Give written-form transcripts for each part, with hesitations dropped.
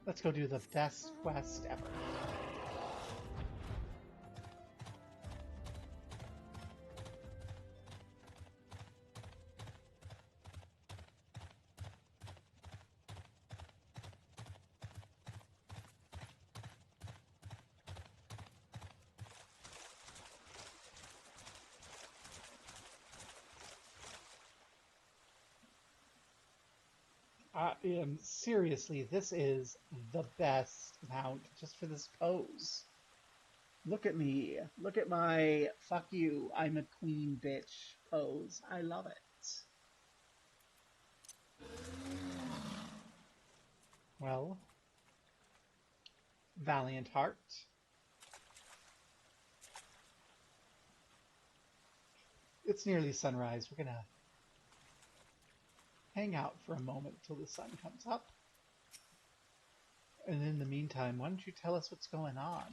Let's go do the best quest ever. Seriously, this is the best mount just for this pose. Look at me. Look at my fuck you, I'm a queen bitch pose. I love it. Well, Valiant Heart. It's nearly sunrise. We're gonna hang out for a moment till the sun comes up. And in the meantime, why don't you tell us what's going on?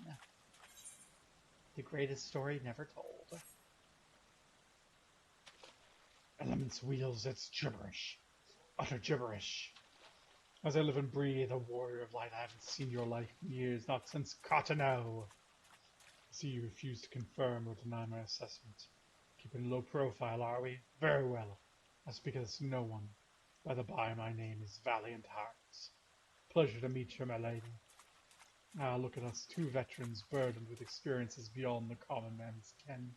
The greatest story never told. Elements wheels, it's gibberish. Utter gibberish. As I live and breathe, a warrior of light, I haven't seen your life in years, not since Cotonou. I see you refuse to confirm or deny my assessment. Keeping low profile, are we? Very well. I speak as no one. By the by, my name is Valiant Hearts. Pleasure to meet you, my lady. Ah, look at us, two veterans burdened with experiences beyond the common man's ken.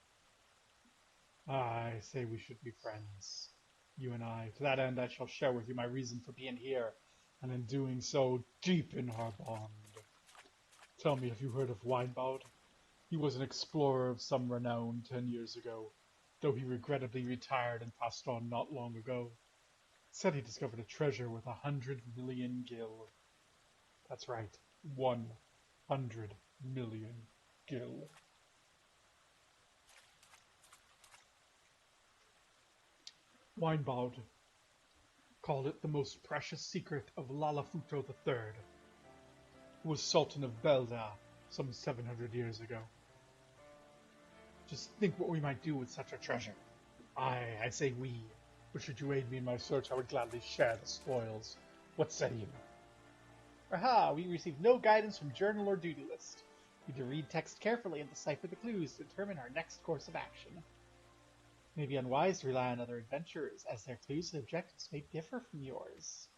I say we should be friends, you and I. To that end, I shall share with you my reason for being here, and in doing so, deepen our bond. Tell me, have you heard of Weinbald? He was an explorer of some renown 10 years ago, though he regrettably retired and passed on not long ago. Said he discovered a treasure worth 100 million gil. That's right, 100 million gil. Weinbald called it the most precious secret of Lalafuto III, who was Sultan of Belda some 700 years ago. Just think what we might do with such a treasure. I say we, but should you aid me in my search, I would gladly share the spoils. What say you? Aha, we received no guidance from journal or duty list. We need to read text carefully and decipher the clues to determine our next course of action. It may be unwise to rely on other adventurers, as their clues and objectives may differ from yours.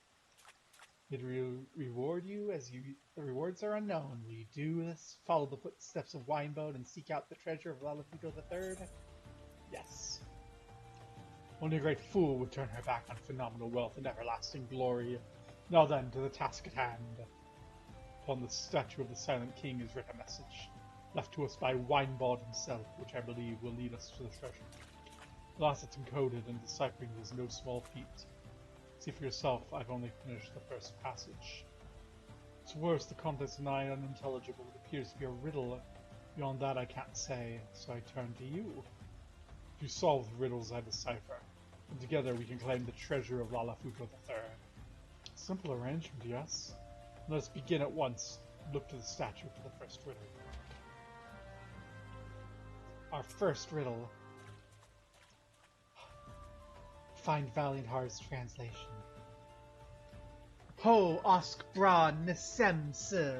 It will reward you as the rewards are unknown. Will you do this? Follow the footsteps of Weinbald and seek out the treasure of Lalafuto III? Yes. Only a great fool would turn her back on phenomenal wealth and everlasting glory. Now then, to the task at hand. Upon the statue of the Silent King is written a message, left to us by Weinbald himself, which I believe will lead us to the treasure. Alas, it's encoded, and deciphering it is no small feat. See for yourself, I've only finished the first passage. It's worse, the contents are nigh unintelligible. It appears to be a riddle. Beyond that I can't say, so I turn to you. If you solve the riddles I decipher, and together we can claim the treasure of Lalafuto III. Simple arrangement, yes? Let us begin at once. Look to the statue for the first riddle. Our first riddle. Find Valiant Heart's translation. Ho osk bra nesem se.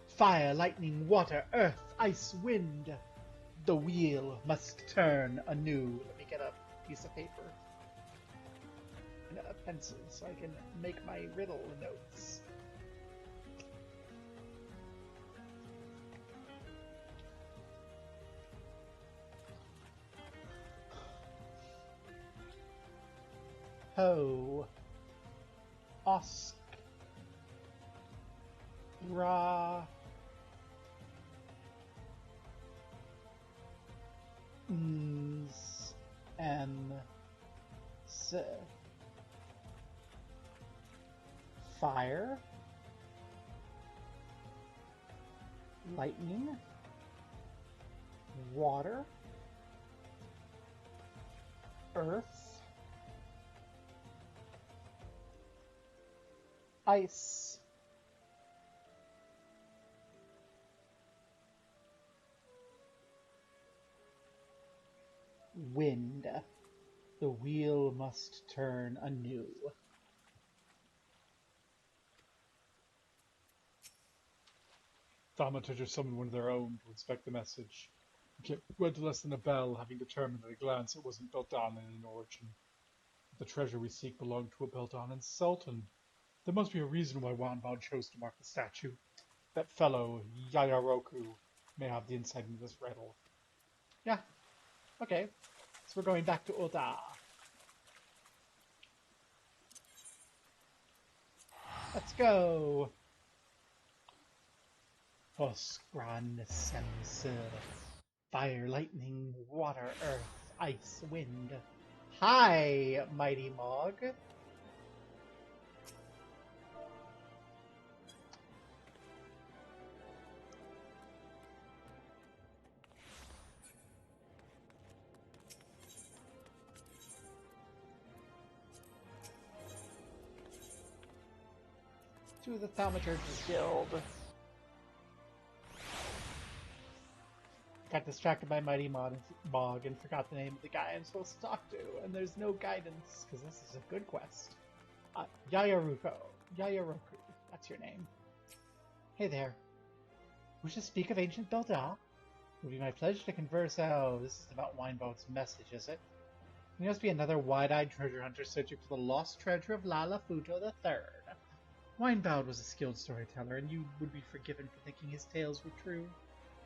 Fire, lightning, water, earth, ice, wind. The wheel must turn anew. Let me get a piece of paper and a pencil so I can make my riddle notes. Ho osk ra ns and s. Fire, lightning, water, earth, ice, wind. The wheel must turn anew. Thaumaturge summoned one of their own to inspect the message. It went less than a bell, having determined at a glance it wasn't Beldanan in origin. The treasure we seek belonged to a Beldanan sultan. There must be a reason why Wanbao chose to mark the statue. That fellow, Yayaroku, may have the insight into this riddle. Yeah, okay. So we're going back to Oda. Let's go! Osgran Semser. Fire, lightning, water, earth, ice, wind. Hi, Mighty Mog. To the Thaumaturge's Guild. Got distracted by Mighty Mog and forgot the name of the guy I'm supposed to talk to, and there's no guidance, because this is a good quest. Yayaroku, that's your name. Hey there. Wish to speak of ancient Belda? It would be my pleasure to converse. Oh, this is about Wineboat's message, is it? There must be another wide-eyed treasure hunter searching for the lost treasure of Lala Futo III. Winebout was a skilled storyteller, and you would be forgiven for thinking his tales were true.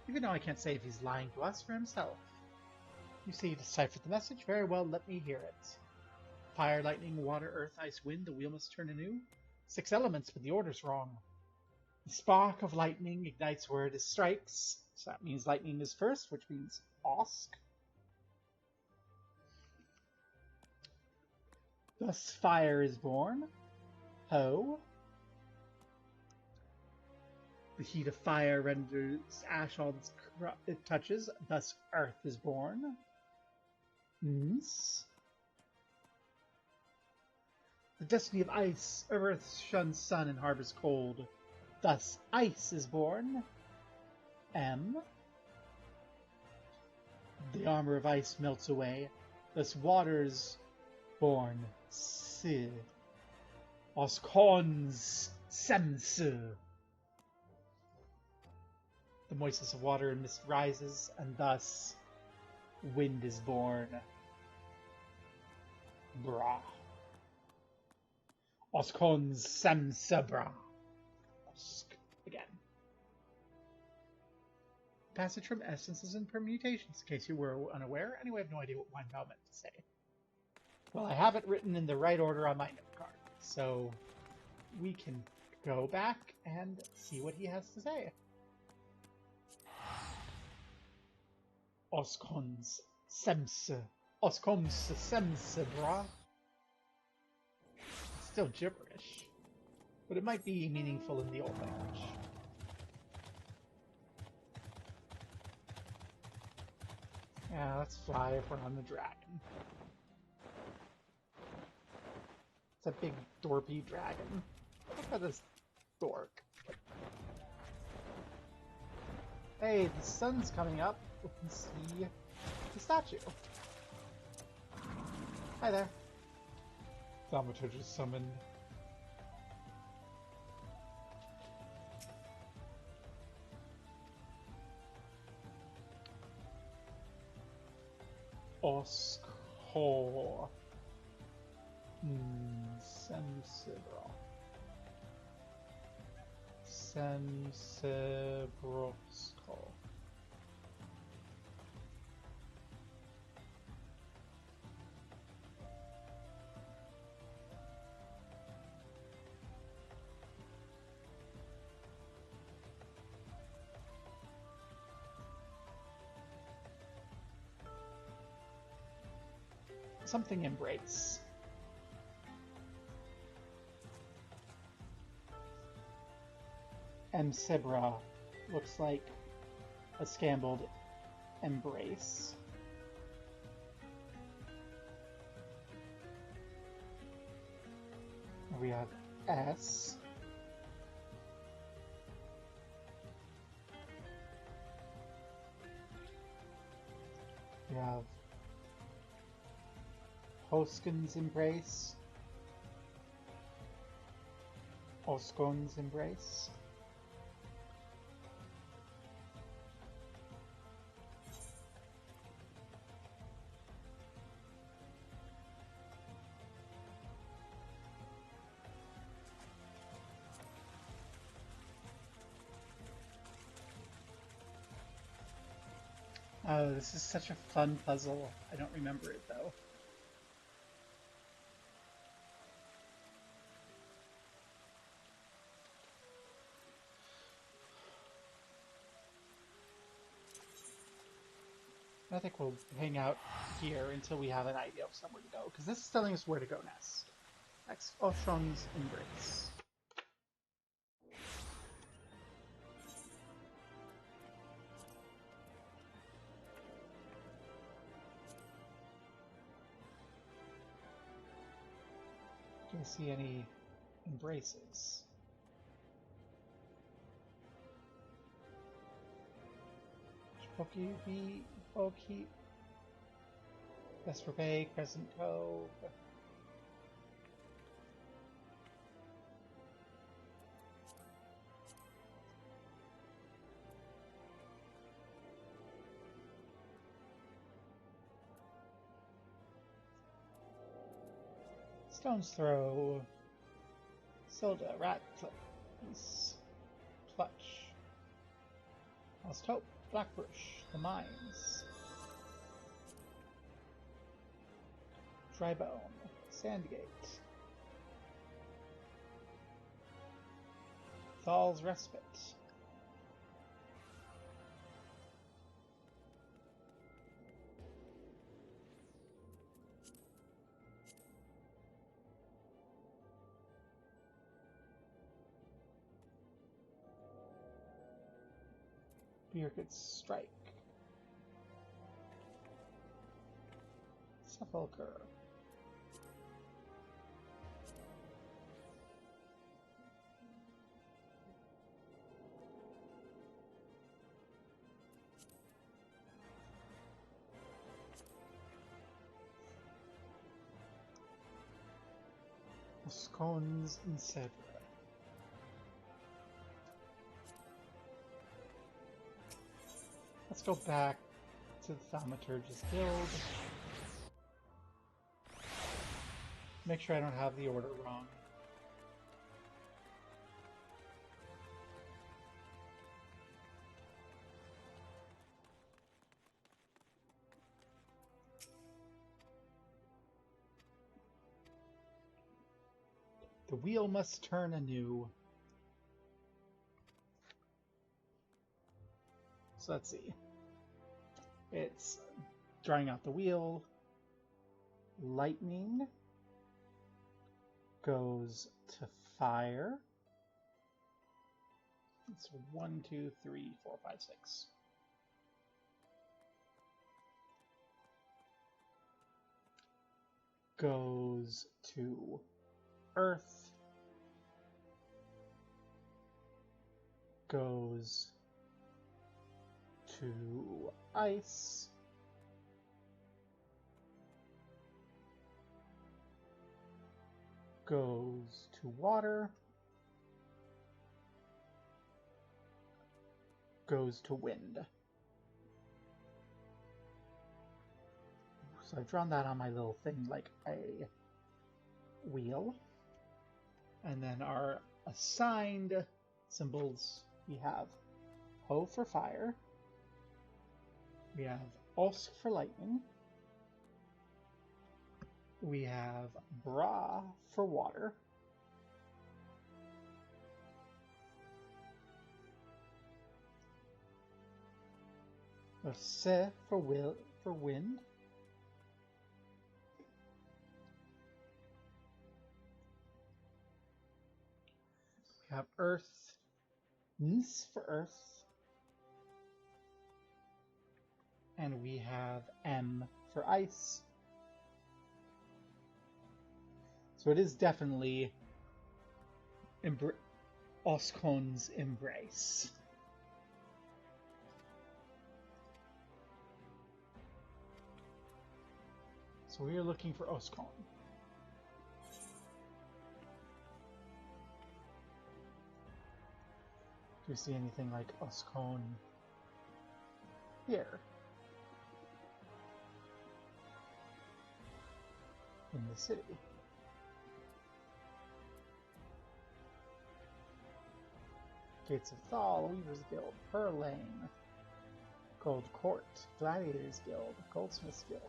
Even though I can't say if he's lying to us or himself. You see, you deciphered the message? Very well, let me hear it. Fire, lightning, water, earth, ice, wind, the wheel must turn anew? 6 elements, but the order's wrong. The spark of lightning ignites where it strikes, so that means lightning is first, which means Osk. Thus fire is born. Ho. The heat of fire renders ash all it touches, thus earth is born. Ns. The destiny of ice, earth shuns sun and harbors cold, thus ice is born. M. The armor of ice melts away, thus water's born. Si. Oscons semsu. The moistness of water and mist rises, and thus wind is born. Bra. Oscons semsebra. Osk. Again. Passage from essences and permutations, in case you were unaware. Anyway, I have no idea what Winebow meant to say. Well, I have it written in the right order on my note card, so we can go back and see what he has to say. Oscons semse. Oscons semse, brah. It's still gibberish, but it might be meaningful in the old language. Yeah, let's fly if we're on the dragon. It's a big dorpy dragon. Look at this dork. Hey, the sun's coming up. We can see the statue. Hi there. Thaumaturge is summoned. Oskho. Semsebro. Semsebrosko. Something embrace. Msebra looks like a scambled embrace. We have S. We have Hoskin's embrace. Oskon's embrace. Oh, this is such a fun puzzle. I don't remember it though. I think we'll hang out here until we have an idea of somewhere to go, because this is telling us where to go next. Next, Oshon's Embrace. Do you see any embraces? Pokeep, Vesper Bay, Crescent Cove. Stone's Throw, Silda, Ratcliffe, Clutch, Lost Hope, Blackbush, The Mines, Drybone, Sandgate, Thal's Respite, Beerkid's Strike, Sepulchre, Scones and Cedra. Let's go back to the Thaumaturge's Guild. Make sure I don't have the order wrong. The wheel must turn anew. So let's see. It's drawing out the wheel. Lightning goes to fire. It's 1, 2, 3, 4, 5, 6. Goes to earth. Goes to ice. Goes to water. Goes to wind. So I've drawn that on my little thing like a wheel. And then our assigned symbols, we have Ho for fire. We have Osk for lightning. We have Bra for water. Se for wind. We have earth. Ns for earth. And we have M for ice. So it is definitely Oskon's Embrace. So we are looking for Oskon. Do you see anything like Oskon here? In the city. Gates of Thal, Weaver's Guild, Pearl Lane, Gold Court, Gladiators Guild, Goldsmiths Guild.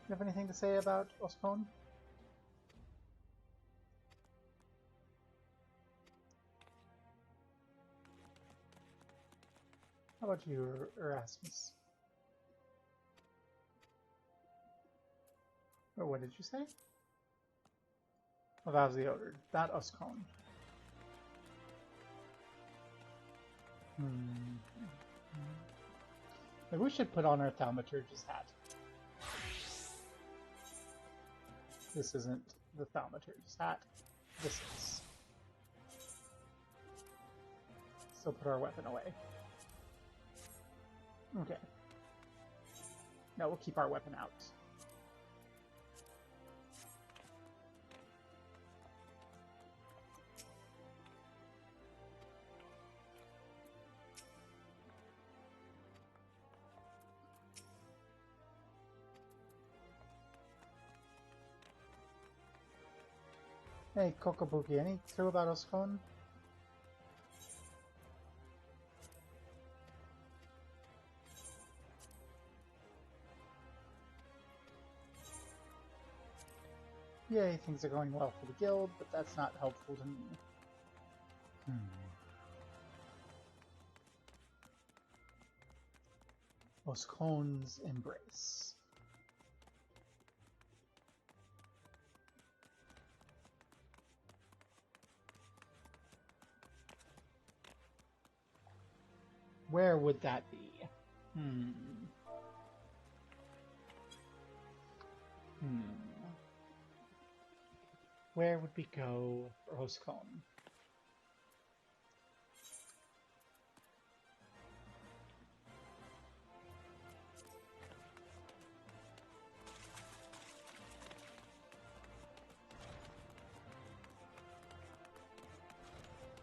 You have anything to say about Oscone? How about you, Erasmus? Or what did you say? Oh, that was the odor, not Oscone. Maybe we should put on our Thaumaturge's hat. This isn't the Thaumaturge's hat. This is. So put our weapon away. Okay. No, we'll keep our weapon out. Hey, Kokobuki, any clue about Oscone? Yay, things are going well for the guild, but that's not helpful to me. Oscone's Embrace. Where would that be? Where would we go for Oscone?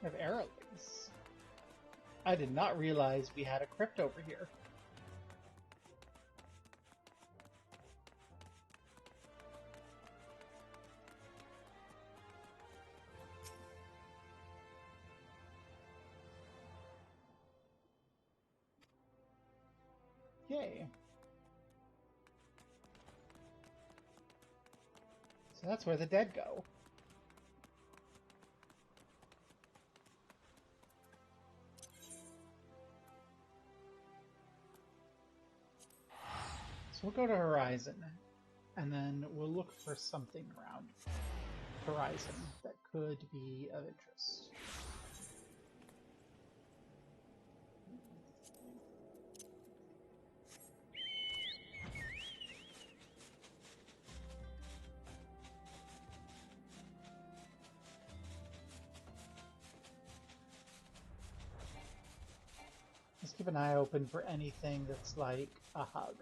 We have arrowlings. I did not realize we had a crypt over here. Yay. So that's where the dead go. So we'll go to Horizon, and then we'll look for something around Horizon that could be of interest. Let's keep an eye open for anything that's like a hug.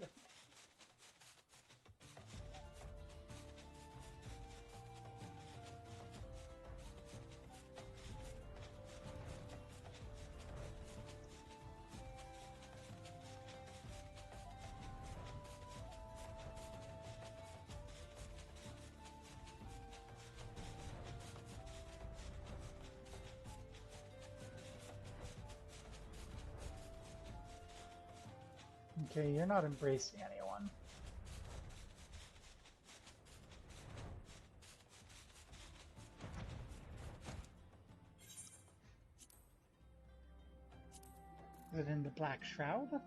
Okay, you're not embracing anyone. Is it in the Black Shroud? That's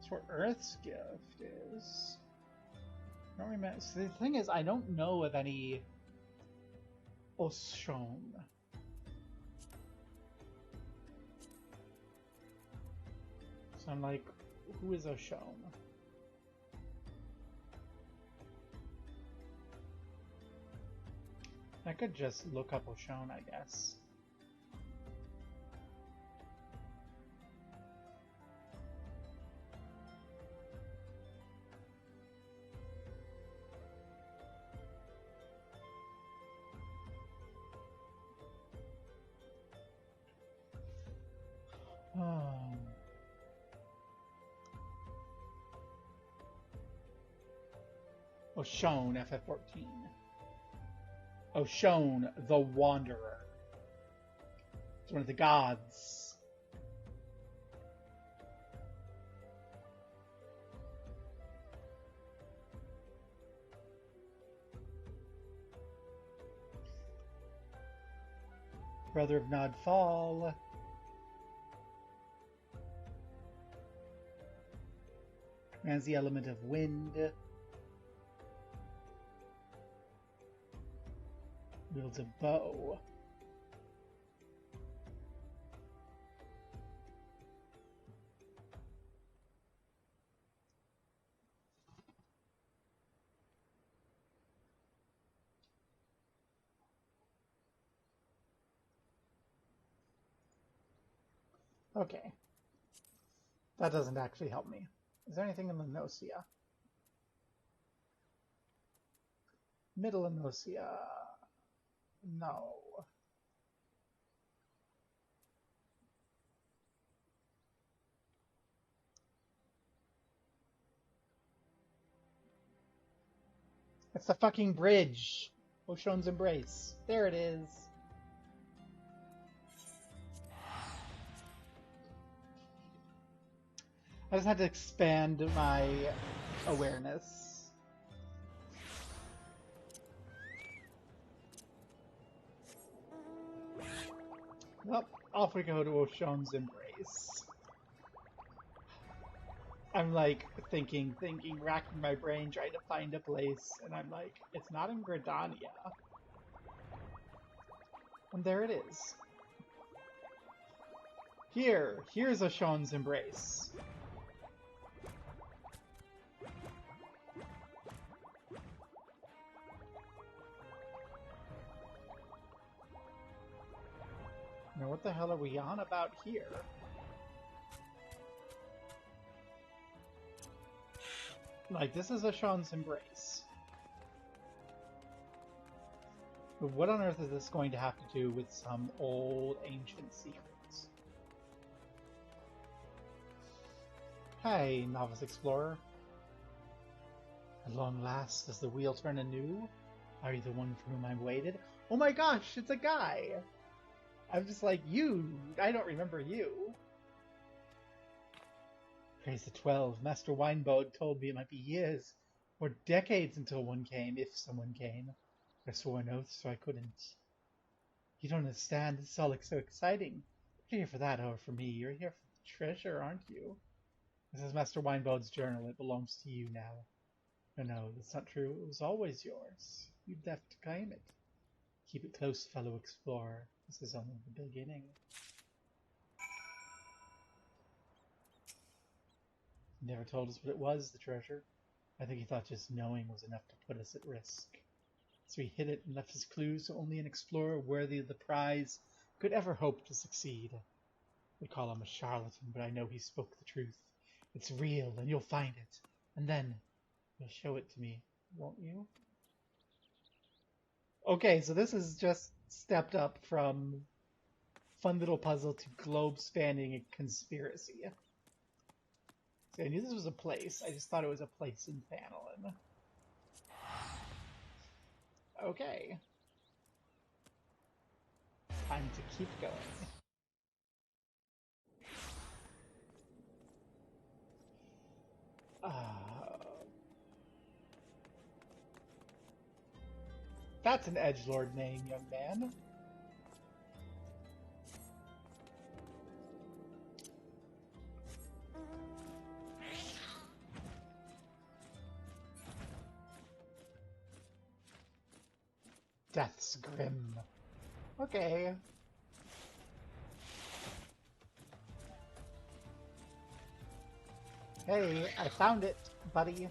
where Earth's Gift is. I don't remember. So the thing is, I don't know of any Oscone. So I'm like, who is Oscone? I could just look up Oscone, I guess. Oshone, FF14. Oshone, the Wanderer. It's one of the gods. Brother of Nodfall. Commands the element of wind. Wields a bow. Okay. That doesn't actually help me. Is there anything in Lenosia? Middle Lenosia. No. It's the fucking bridge. Oshone's Embrace. There it is. I just had to expand my awareness. Well, off we go to Oshone's Embrace. I'm like thinking, racking my brain, trying to find a place, and I'm like, it's not in Gridania. And there it is. Here's Oshone's Embrace. Now what the hell are we on about here? Like, this is Oshone's Embrace. But what on earth is this going to have to do with some old ancient secrets? Hey, novice explorer. At long last, does the wheel turn anew? Are you the one for whom I waited? Oh my gosh, it's a guy! I'm just like, you! I don't remember you! Praise the 12. Master Winebode told me it might be years, or decades until one came, if someone came. I swore an oath, so I couldn't. You don't understand, this all looks so exciting. You're here for that, or for me. You're here for the treasure, aren't you? This is Master Winebode's journal. It belongs to you now. No, that's not true. It was always yours. You'd left to claim it. Keep it close, fellow explorer. This is only the beginning. He never told us what it was, the treasure. I think he thought just knowing was enough to put us at risk. So he hid it and left his clues so only an explorer worthy of the prize could ever hope to succeed. They call him a charlatan, but I know he spoke the truth. It's real, and you'll find it. And then you'll show it to me, won't you? Okay, so this is just stepped up from fun little puzzle to globe-spanning conspiracy. See, I knew this was a place. I just thought it was a place in Phanelin. Okay. Time to keep going. That's an edgelord name, young man. Death's Grim. Okay. Hey, I found it, buddy.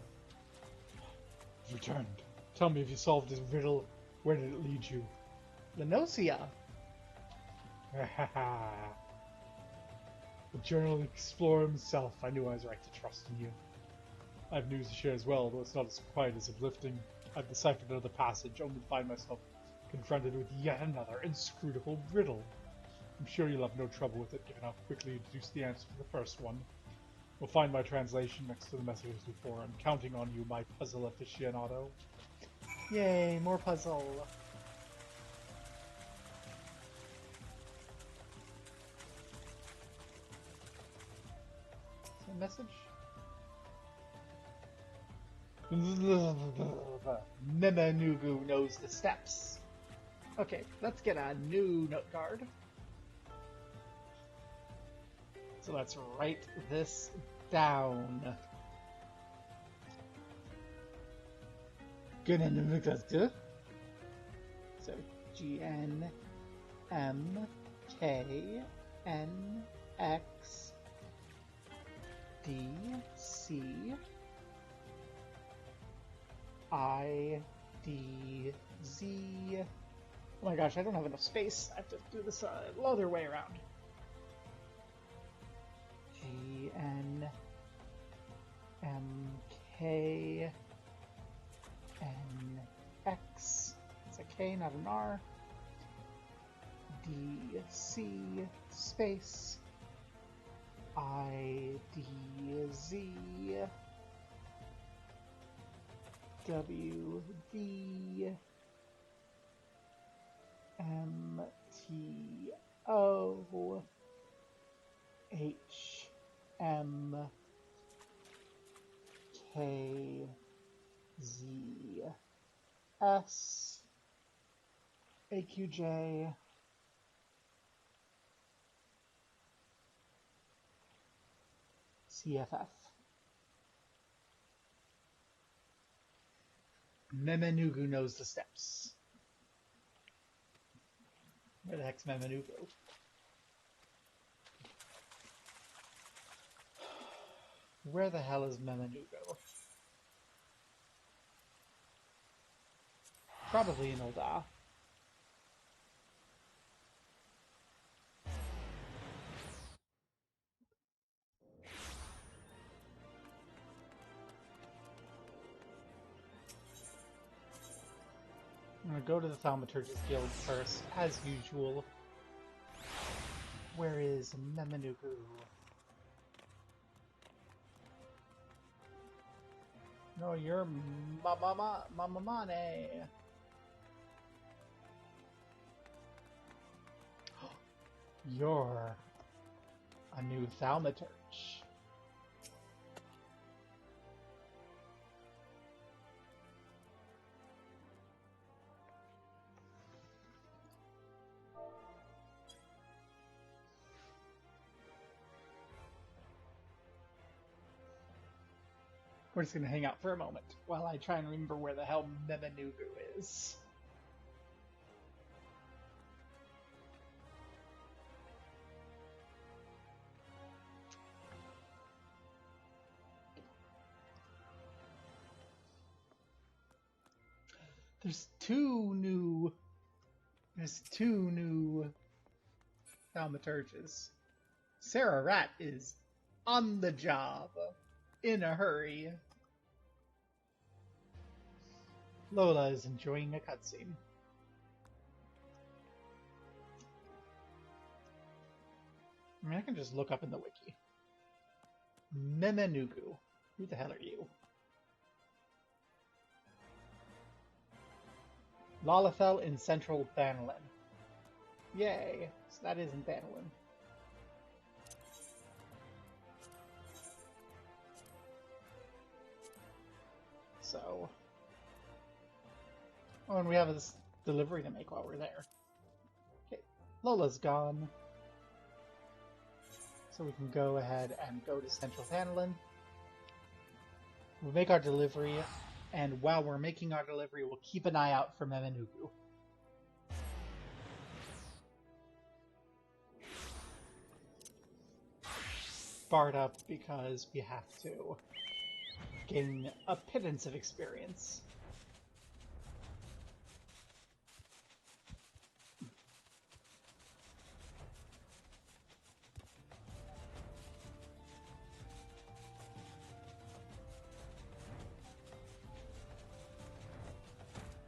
Returned. Tell me if you solved this riddle. Where did it lead you? Lenosia. The journal explorer himself. I knew I was right to trust in you. I have news to share as well, though it's not as quiet as uplifting. I've deciphered another passage, only to find myself confronted with yet another inscrutable riddle. I'm sure you'll have no trouble with it, given how quickly you deduced the answer to the first one. We'll find my translation next to the messages before. I'm counting on you, my puzzle aficionado. Yay, more puzzle. Is that a message? Nemenugu knows the steps. Okay, let's get a new note card. So let's write this down. So GNMKNX DC IDZ. Oh my gosh, I don't have enough space. I have to do this the other way around. GNMKNX. It's a K, not an R. DC space IDZ WD MTO HMKZ AQJ CFF. Memenugu knows the steps. Where the heck's Memenugu? Where the hell is Memenugu? Probably in Ul'dah. I'm gonna go to the Thaumaturgist Guild first, as usual. Where is Memenugu? No, you're Mamamane. You're a new Thaumaturge. We're just gonna hang out for a moment while I try and remember where the hell Memenugu is. There's two new Thaumaturges. Sarah Rat is on the job, in a hurry. Lola is enjoying a cutscene. I mean, I can just look up in the wiki. Memenugu. Who the hell are you? Lalafell in central Bannerlin. Yay! So that isn't Bannerlin. So... oh, and we have this delivery to make while we're there. Okay, Lola's gone. So we can go ahead and go to Central Bannerlin. We'll make our delivery, and while we're making our delivery, we'll keep an eye out for Memenugu. Bard up because we have to gain a pittance of experience.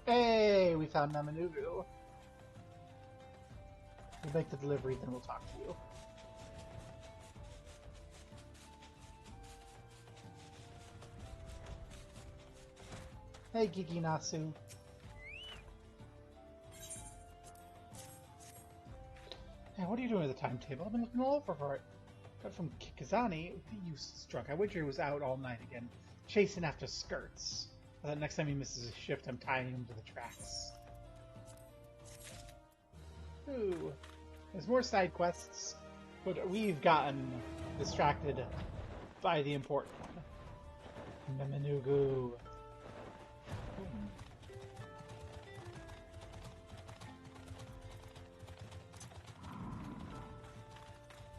Hey, we found Memenugu. We'll make the delivery, then we'll talk to you. Hey, Gigi Nasu. Hey, what are you doing with the timetable? I've been looking all over for it. Got from Kikazani, the useless drunk. I wager he was out all night again, chasing after skirts. I thought next time he misses a shift, I'm tying him to the tracks. Ooh. There's more side quests, but we've gotten distracted by the important one. Memanugu.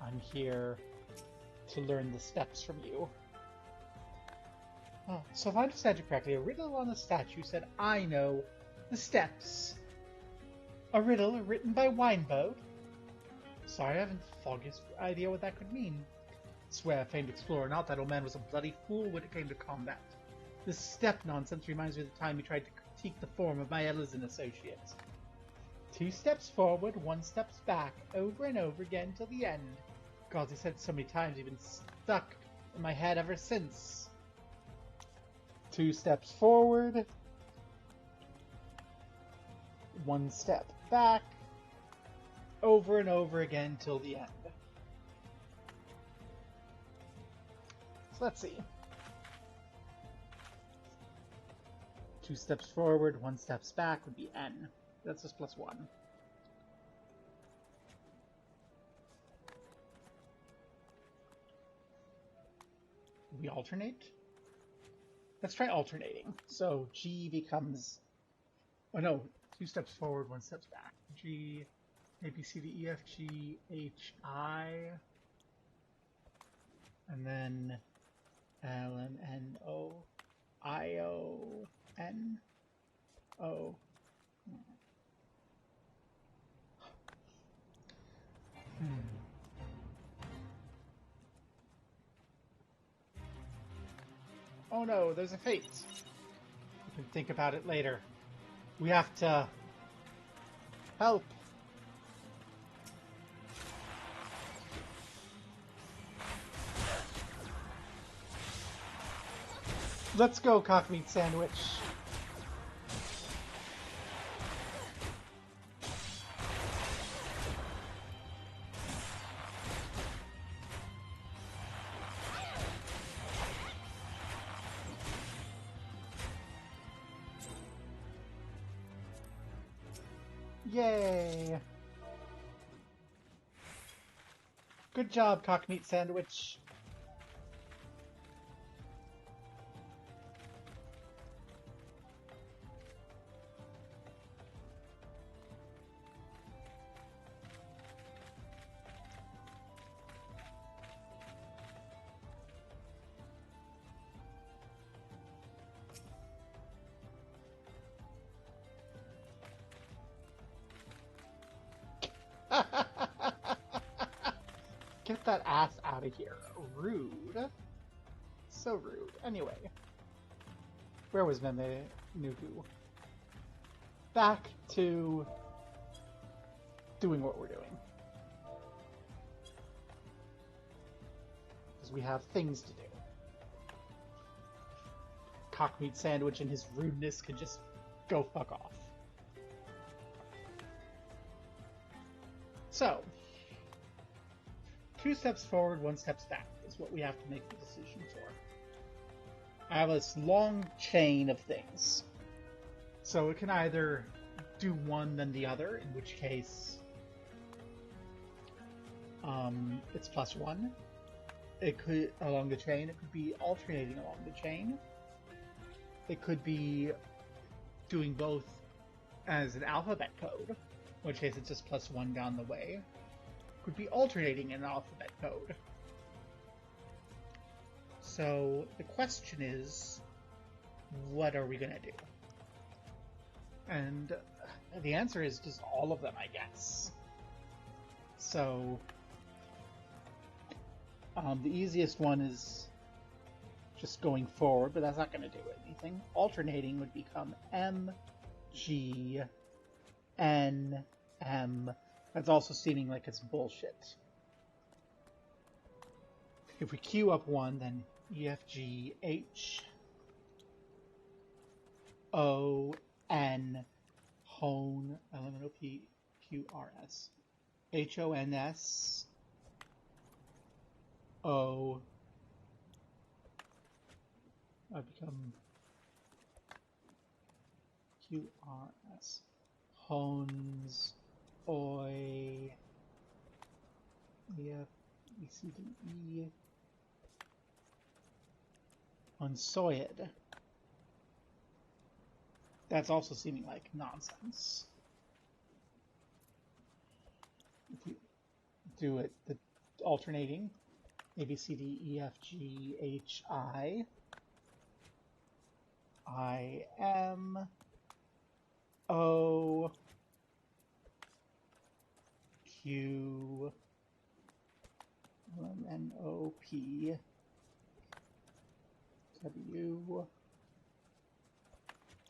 I'm here to learn the steps from you. Oh, so if I understand you correctly, a riddle on the statue said, I know the steps. A riddle written by Winebow? Sorry, I haven't the foggiest idea what that could mean. Swear, famed explorer or not, that old man was a bloody fool when it came to combat. This step nonsense reminds me of the time he tried to critique the form of my Ellison associates. 2 steps forward, 1 step back, over and over again till the end. God, he said it so many times, he's been stuck in my head ever since. 2 steps forward, 1 step back, over and over again till the end. So let's see. 2 steps forward, 1 steps back would be N. That's just +1. We alternate? Let's try alternating. So G becomes... Oh no, 2 steps forward, 1 steps back. G, A, B, C, D, E, F, G, H, I. And then L, M, N, O, I, O, N, O. Oh no, there's a fate. We can think about it later. We have to help. Let's go, cock meat sandwich. Yay! Good job, cock meat sandwich. Get that ass out of here. Rude. So rude. Anyway. Where was Meme Nugu? Back to doing what we're doing. Because we have things to do. Cockmeat Sandwich and his rudeness could just go fuck off. So, 2 steps forward, 1 step back is what we have to make the decision for. I have this long chain of things. So it can either do one then the other, in which case it's +1. It could, along the chain, it could be alternating along the chain. It could be doing both as an alphabet code, in which case it's just +1 down the way. Could be alternating in alphabet code. So the question is, what are we gonna do? And the answer is just all of them, I guess. So the easiest one is just going forward, but that's not going to do anything. Alternating would become M, G, N, M. That's also seeming like it's bullshit. If we queue up one, then E, F, G, H. O N Hone LMNOPQRS HONS O. I become QRS. Hones Oi EF ECDE Unsoyed. That's also seeming like nonsense. If we do it the alternating A B C D E F G H I M O Q N O P W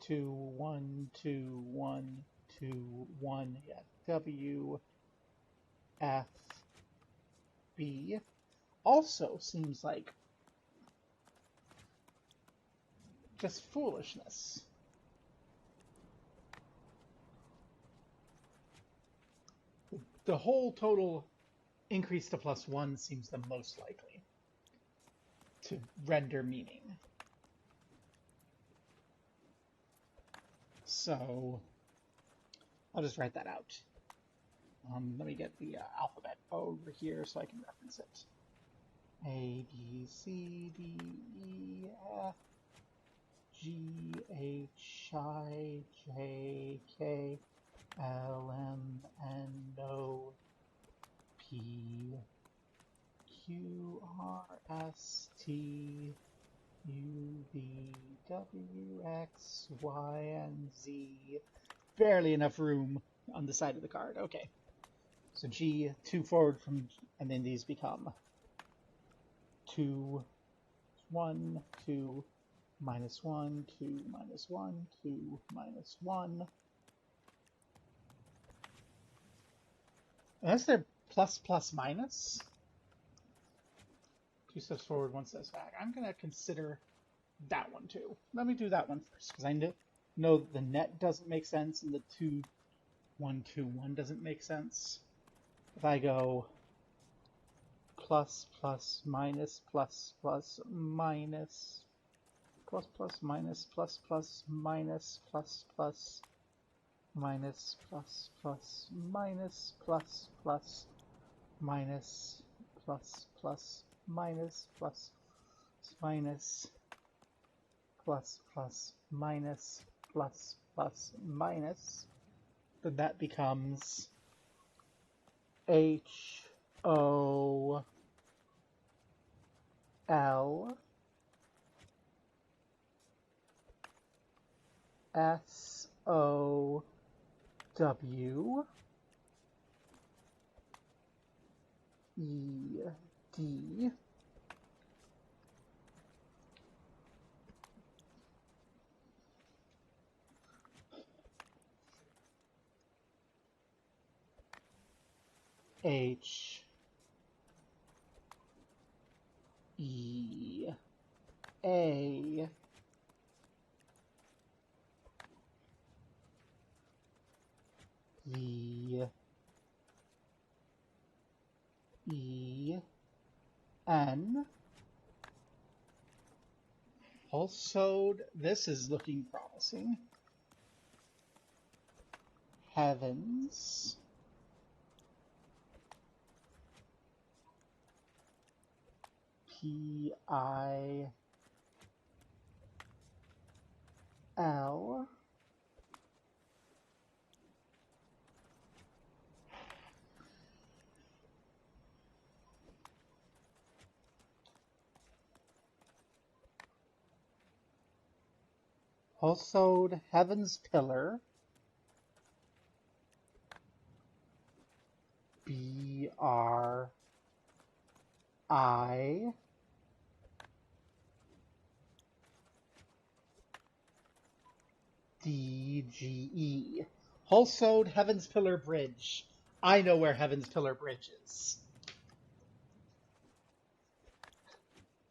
2 1 2 1 2 1 yeah W F B also seems like just foolishness. The whole total increase to +1 seems the most likely to render meaning. So I'll just write that out. Let me get the alphabet over here so I can reference it. A, B, C, D, E, F, G, H, I, J, K, L, M, N, O, P, Q, R, S, T, U, V, W, X, Y, and Z. Barely enough room on the side of the card. Okay. So G, 2 forward from, and then these become 2, 1, 2, minus 1, 2, minus 1, 2, minus 1. Unless they're plus, plus, minus. 2 steps forward, 1 steps back. I'm going to consider that one too. Let me do that one first, because I know the net doesn't make sense and the 2, 1, 2, 1 doesn't make sense. If I go plus, plus, minus, plus, plus, minus, plus, plus, minus, plus, plus, minus, plus, plus, minus, plus, plus, minus, plus, plus, minus, plus, plus, minus, plus, minus, plus, plus, minus, plus, plus, minus, then that becomes H O L S O W E D H E A V E N. Also, this is looking promising. Heavens. P-I-L also Heaven's Pillar. B-R-I-D-G-E. Also Heaven's Pillar Bridge. I know where Heaven's Pillar Bridge is.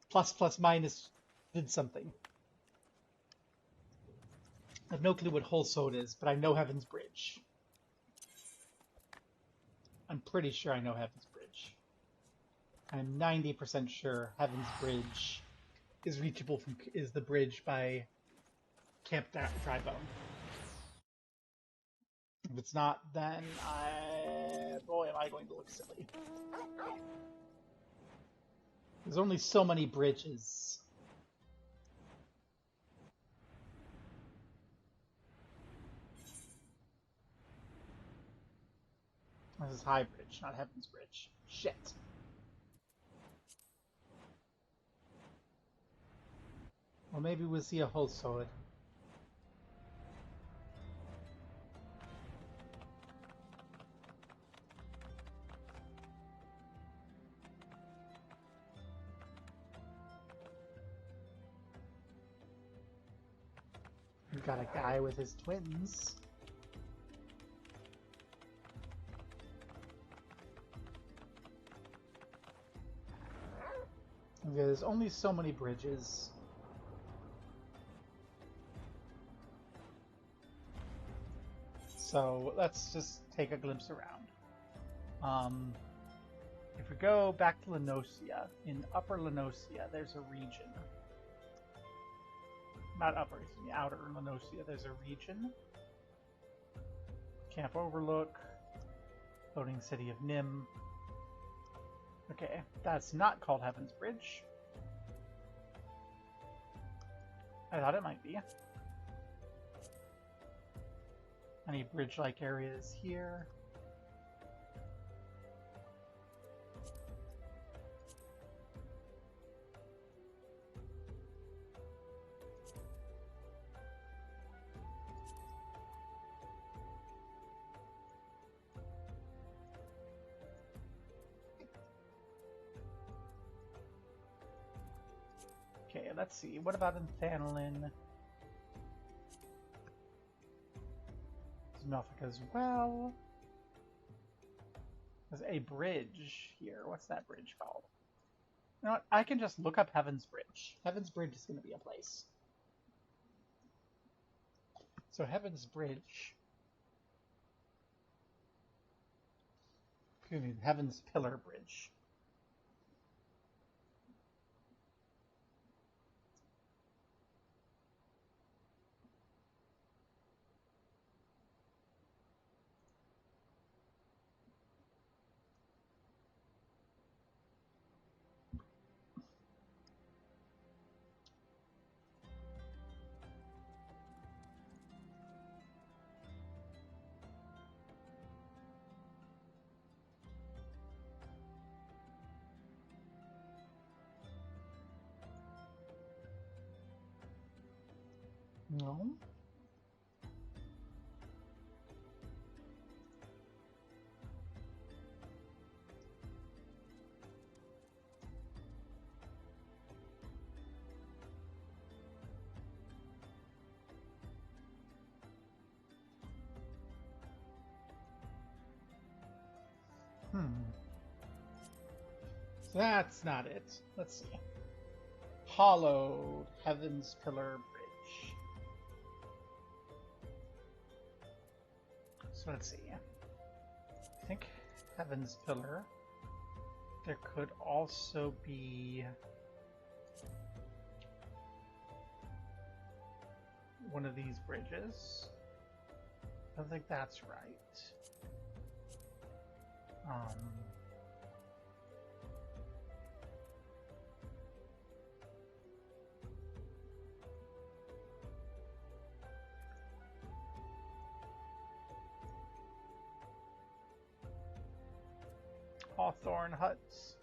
Plus, plus, minus did something. I have no clue what Whole Soda is, but I know Heaven's Bridge. I'm pretty sure I know Heaven's Bridge. I'm 90% sure Heaven's Bridge is reachable is the bridge by Camp Drybone. If it's not, then boy, am I going to look silly. There's only so many bridges. This is High Bridge, not Heaven's Bridge. Shit. Well, maybe we'll see a whole sword. We've got a guy with his twins. There's only so many bridges. So let's just take a glimpse around. If we go back to Lenosia, in Upper Lenosia, there's a region. Not Upper, excuse me, Outer Lenosia, there's a region. Camp Overlook, Floating City of Nim. Okay, that's not called Heaven's Bridge. I thought it might be. Any bridge-like areas here? Okay, let's see. What about in Thanalin? Melfic as well. There's a bridge here. What's that bridge called? You know what? I can just look up Heaven's Bridge. Heaven's Bridge is going to be a place. So Heaven's Bridge. Excuse me, Heaven's Pillar Bridge. No. So that's not it. Let's see. Hollowed Heaven's Pillar Bridge. So let's see. I think Heaven's Pillar. There could also be one of these bridges. I don't think that's right. Hawthorne huts.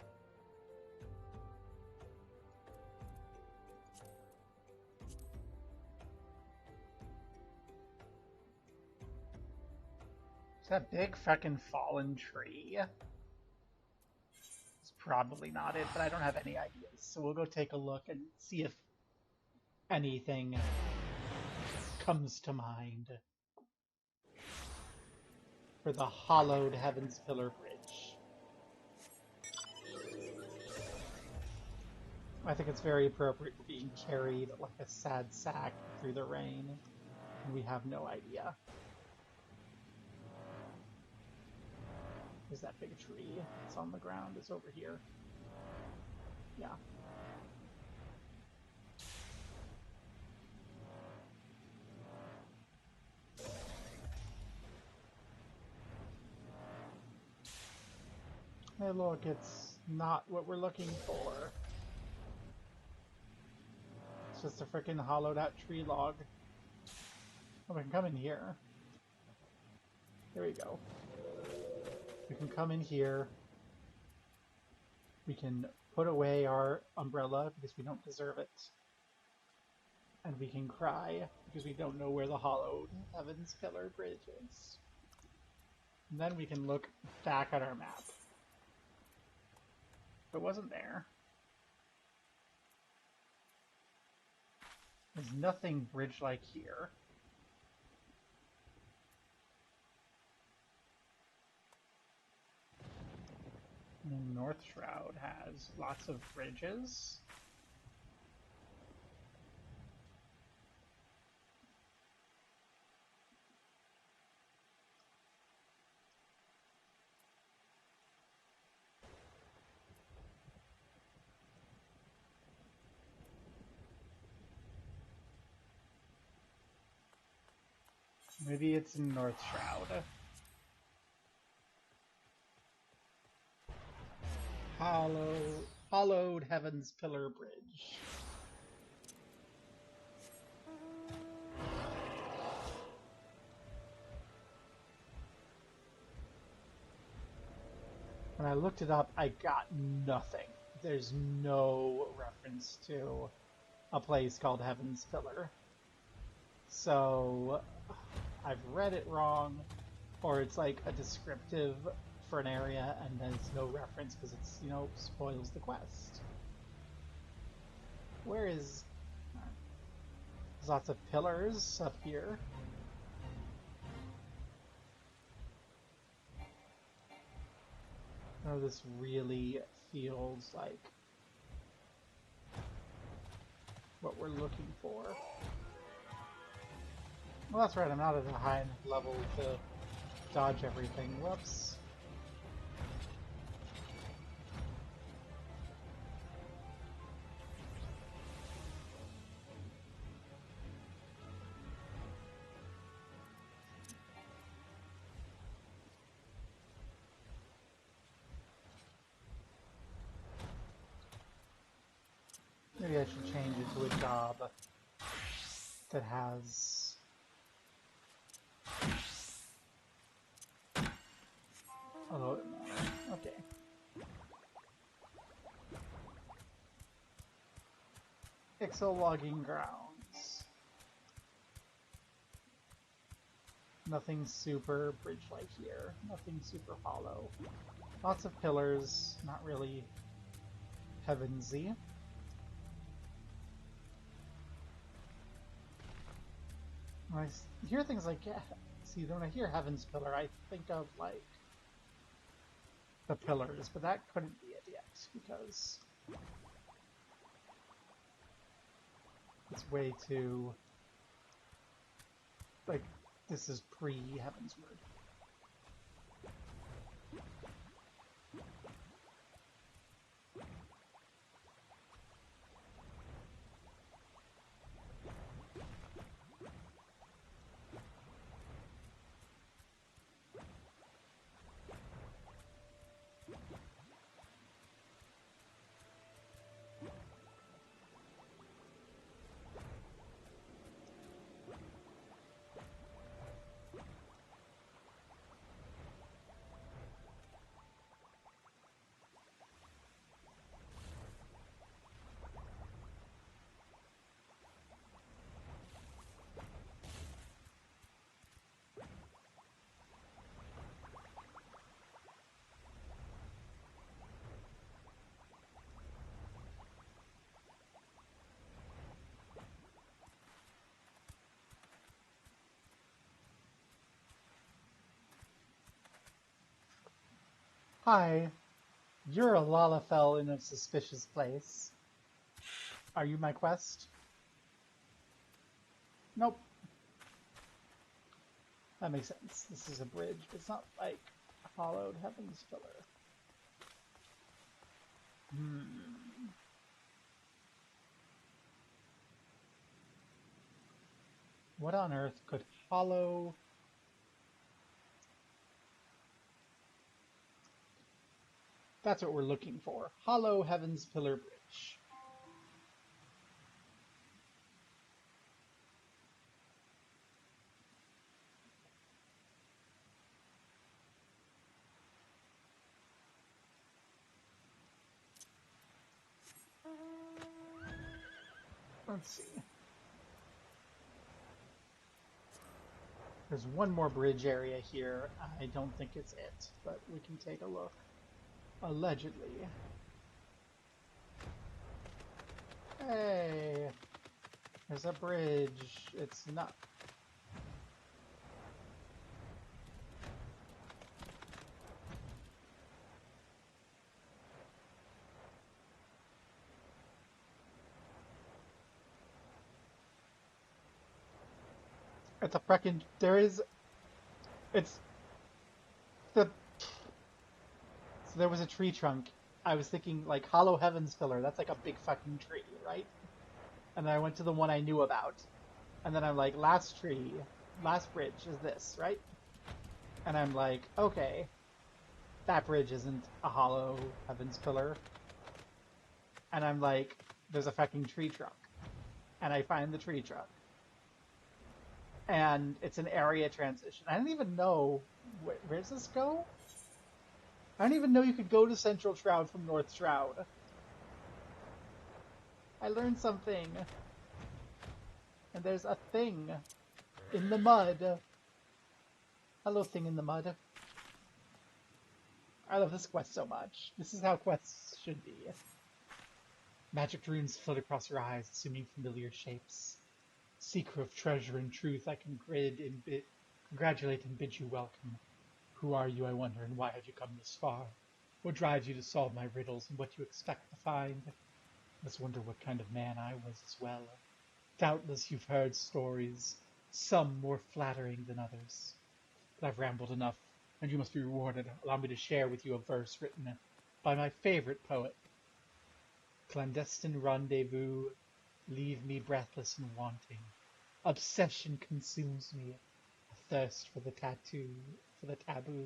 Is that big fucking fallen tree? It's probably not it, but I don't have any ideas. So we'll go take a look and see if anything comes to mind for the hollowed Heaven's Pillar Bridge. I think it's very appropriate for being carried like a sad sack through the rain. We have no idea. Is that big tree that's on the ground? It's over here. Yeah. Hey look, it's not what we're looking for. It's just a freaking hollowed out tree log. Oh, we can come in here. There we go. We can come in here. We can put away our umbrella because we don't deserve it. And we can cry because we don't know where the hollowed Heaven's Pillar Bridge is. And then we can look back at our map. It wasn't there. There's nothing bridge-like here. North Shroud has lots of bridges. Maybe it's in North Shroud. Hollowed Heaven's Pillar Bridge. When I looked it up, I got nothing. There's no reference to a place called Heaven's Pillar. So I've read it wrong, or it's like a descriptive for an area and then it's no reference because it's, you know, spoils the quest. Where is... There's lots of pillars up here. Oh, this really feels like what we're looking for. Well, that's right, I'm not at a high enough level to dodge everything. Whoops. Maybe I should change it to a job that has... Oh, okay. Pixel logging grounds. Nothing super bridge-like here. Nothing super hollow. Lots of pillars, not really heavensy. When I hear things like, yeah, see, when I hear Heaven's Pillar, I think of, like, the pillars, but that couldn't be it yet, because it's way too, like, this is pre-Heavensward. Hi, you're a Lalafell in a suspicious place. Are you my quest? Nope. That makes sense. This is a bridge. It's not like a hollowed heaven's pillar. What on earth could hollow... That's what we're looking for. Hollow Heaven's Pillar Bridge. Let's see. There's one more bridge area here. I don't think it's it, but we can take a look. Allegedly. Hey! There's a bridge. It's not... It's a frickin'... There is... It's... The... So there was a tree trunk. I was thinking, like, Hollow Heaven's Pillar. That's like a big fucking tree, right? And then I went to the one I knew about. And then I'm like, last tree, last bridge is this, right? And I'm like, okay, that bridge isn't a Hollow Heaven's Pillar. And I'm like, there's a fucking tree trunk. And I find the tree trunk. And it's an area transition. I don't even know, where does this go? I don't even know you could go to Central Shroud from North Shroud. I learned something. And there's a thing in the mud. Hello, thing in the mud. I love this quest so much. This is how quests should be. Magic runes float across your eyes, assuming familiar shapes. Seeker of treasure and truth, I congratulate and bid you welcome. Who are you, I wonder, and why have you come this far? What drives you to solve my riddles, and what you expect to find? Let's wonder what kind of man I was as well. Doubtless you've heard stories, some more flattering than others. But I've rambled enough, and you must be rewarded. Allow me to share with you a verse written by my favorite poet. Clandestine rendezvous, leave me breathless and wanting. Obsession consumes me, a thirst for the tattoo, for the taboo.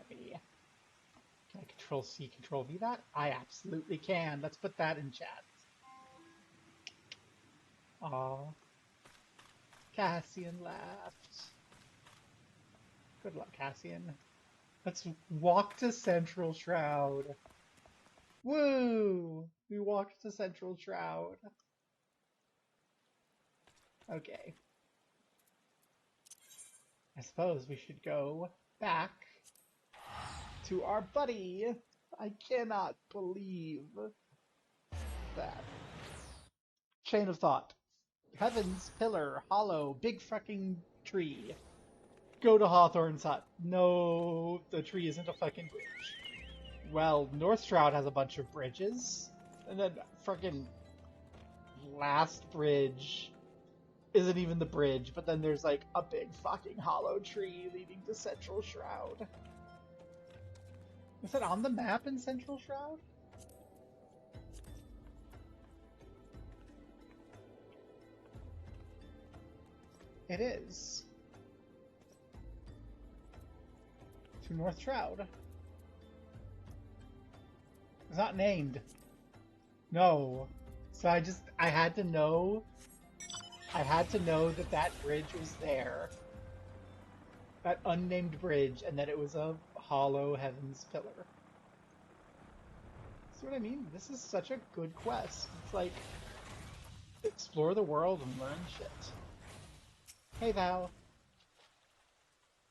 Can I control C, control V that? I absolutely can. Let's put that in chat. Aw. Cassian laughed. Good luck, Cassian. Let's walk to Central Shroud. Woo! We walked to Central Shroud. Okay. I suppose we should go back to our buddy. I cannot believe that. Chain of thought. Heaven's Pillar, Hollow, big fucking tree. Go to Hawthorne's hut. No, the tree isn't a fucking bridge. Well, North Shroud has a bunch of bridges. And then fucking last bridge isn't even the bridge, but then there's like a big fucking hollow tree leading to Central Shroud. Is it on the map in Central Shroud? It is. To North Shroud. It's not named. No. So I had to know that that bridge was there. That unnamed bridge, and that it was a hollow Heaven's Pillar. See what I mean? This is such a good quest. It's like, explore the world and learn shit. Hey, Val.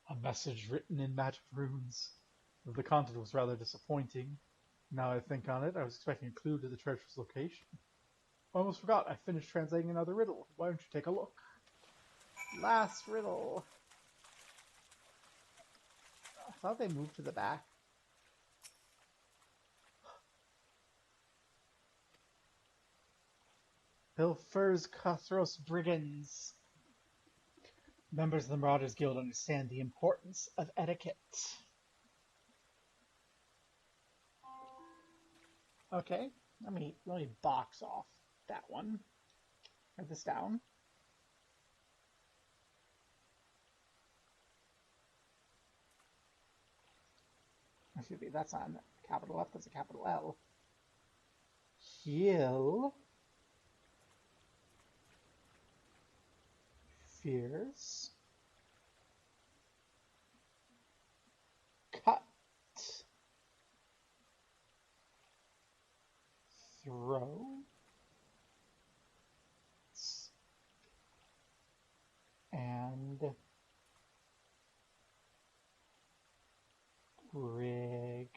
A message written in magic runes. The content was rather disappointing. Now I think on it, I was expecting a clue to the treasure's location. Almost forgot, I finished translating another riddle. Why don't you take a look? Last riddle. I thought they moved to the back. Pilfers, cutthroats, brigands. Members of the Marauders Guild understand the importance of etiquette. Okay, let me box off that one. Write this down. Excuse me, that's not a capital F, that's a capital L. Heal. Fears. Cut. Throw. And brigands.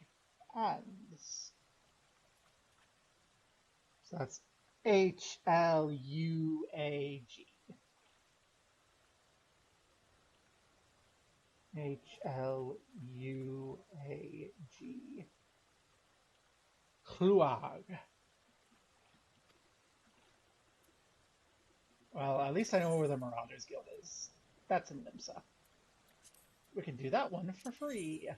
So that's H-L-U-A-G. H-L-U-A-G. Kluag. Well, at least I know where the Marauders Guild is. That's in Limsa. We can do that one for free.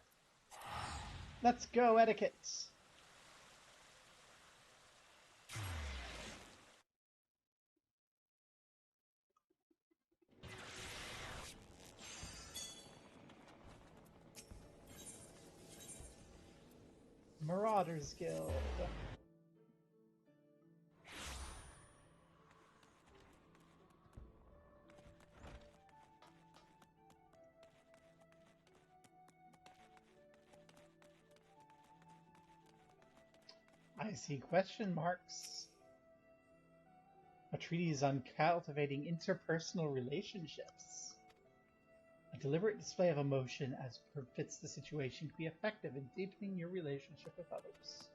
Let's go, etiquette. Marauders Guild. I see question marks. A treatise on cultivating interpersonal relationships. A deliberate display of emotion as befits the situation can be effective in deepening your relationship with others.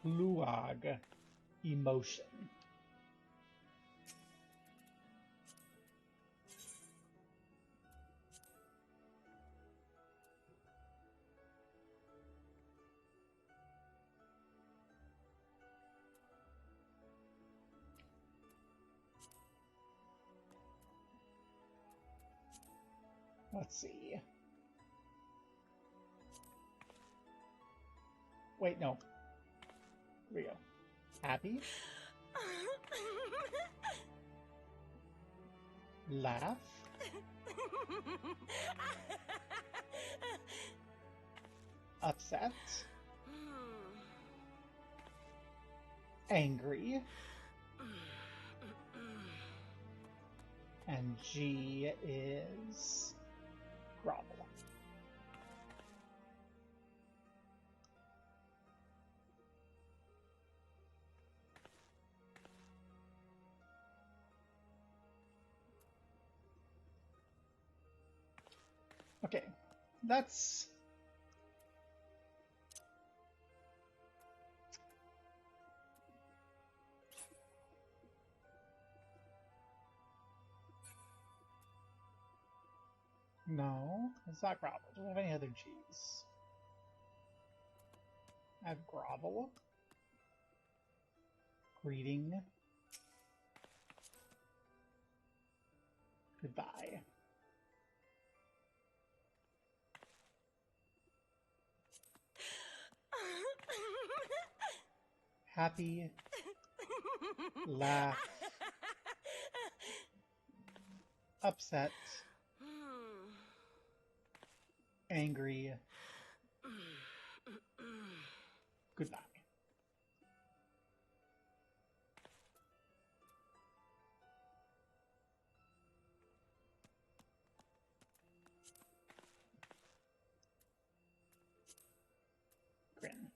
Kluag. Emotion. Let's see. Wait, no. Here we go. Happy. Laugh. Upset. Angry. And G is grovel. Okay, that's... No, it's not grovel. Do we have any other G's? I have grovel. Greeting. Goodbye. Happy. Laugh. Upset. Angry. Goodbye. Grin.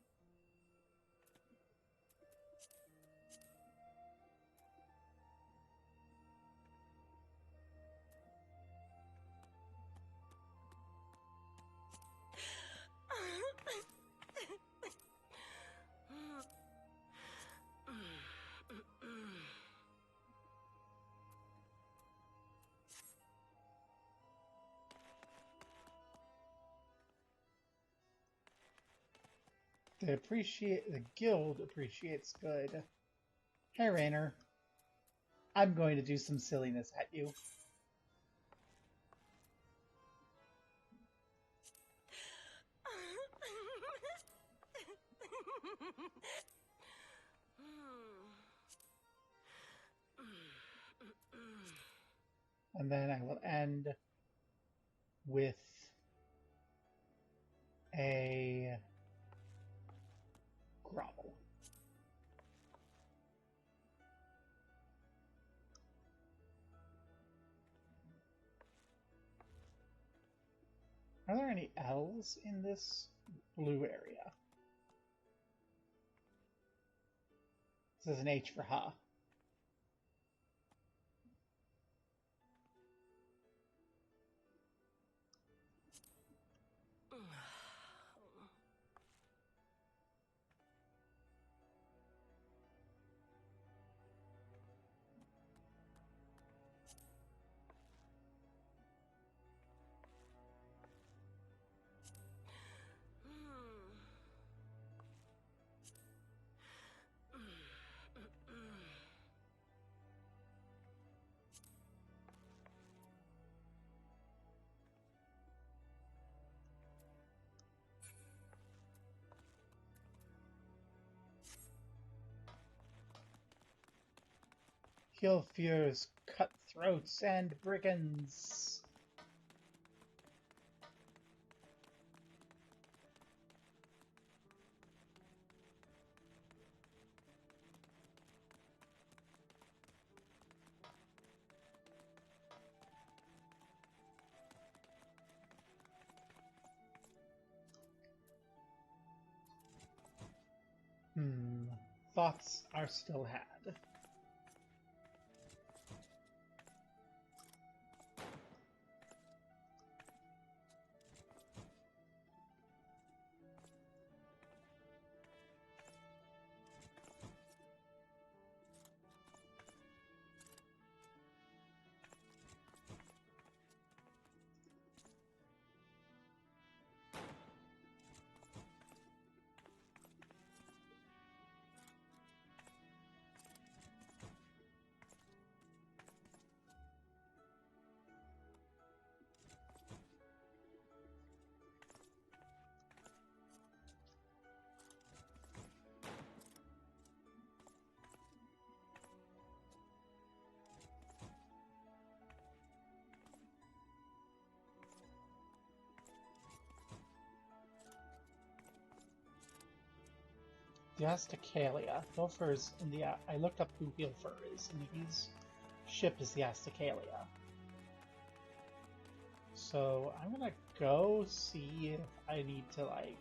The guild appreciates good. Hey, Rainer. I'm going to do some silliness at you. And then I will end with a grovel. Are there any L's in this blue area? This is an H for ha. He'll fears cutthroats and brigands. Thoughts are still had. The Astacalia. Hilfer's in the. I looked up who Hilfer is, and his ship is the Astacalia. So I'm gonna go see if I need to like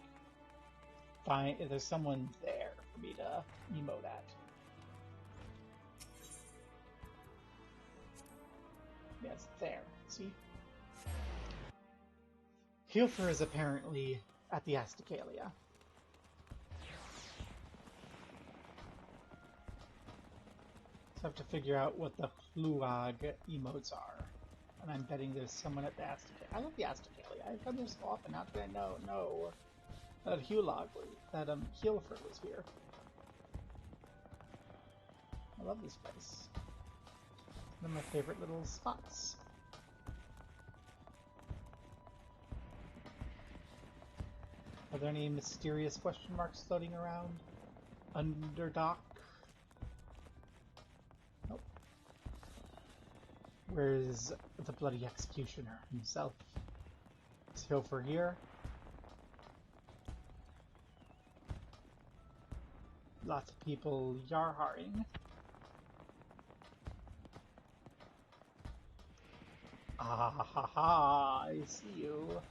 find if there's someone there for me to emote at. Yeah, it's there. See? Hilfer is apparently at the Astacalia. So I have to figure out what the Pluag emotes are. And I'm betting there's someone at the Astacalia. I love the Astacalia. I've come here so often. How did I know that Hilfer was here? I love this place. One of my favorite little spots. Are there any mysterious question marks floating around? Underdock? Nope. Where's the bloody executioner himself? Is Hilfer here? Lots of people yarharing. Ah ha ha! I see you.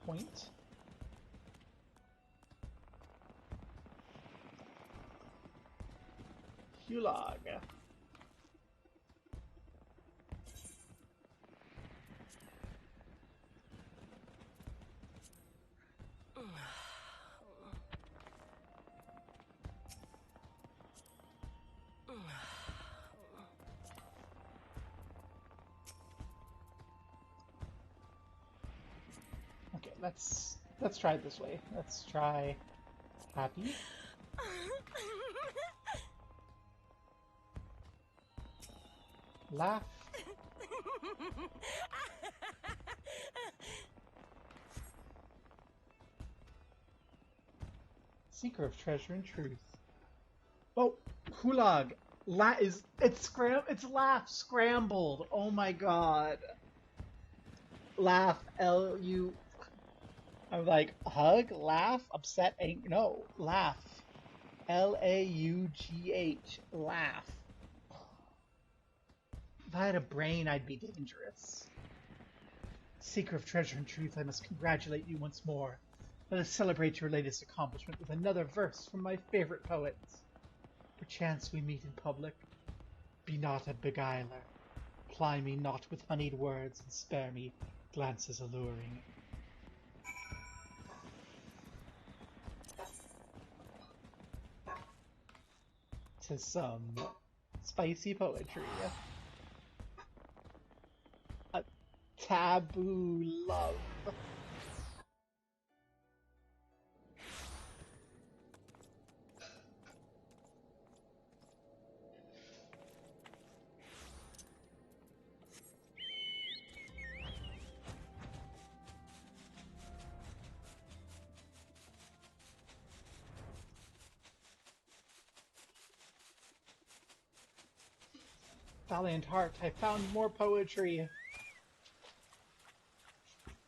Point. Hulag. Okay, let's try it this way. Let's try Happy? Laugh? Seeker of treasure and truth. Oh, Hulag. It's laugh scrambled. Oh my god. Laugh, L-U... I'm like, hug, laugh, upset, no, laugh. L-A-U-G-H, laugh. If I had a brain, I'd be dangerous. Seeker of treasure and truth, I must congratulate you once more. Let us celebrate your latest accomplishment with another verse from my favorite poets. Perchance we meet in public. Be not a beguiler. Ply me not with honeyed words, and spare me glances alluring. To some spicy poetry. A taboo love. Valiant heart, I found more poetry.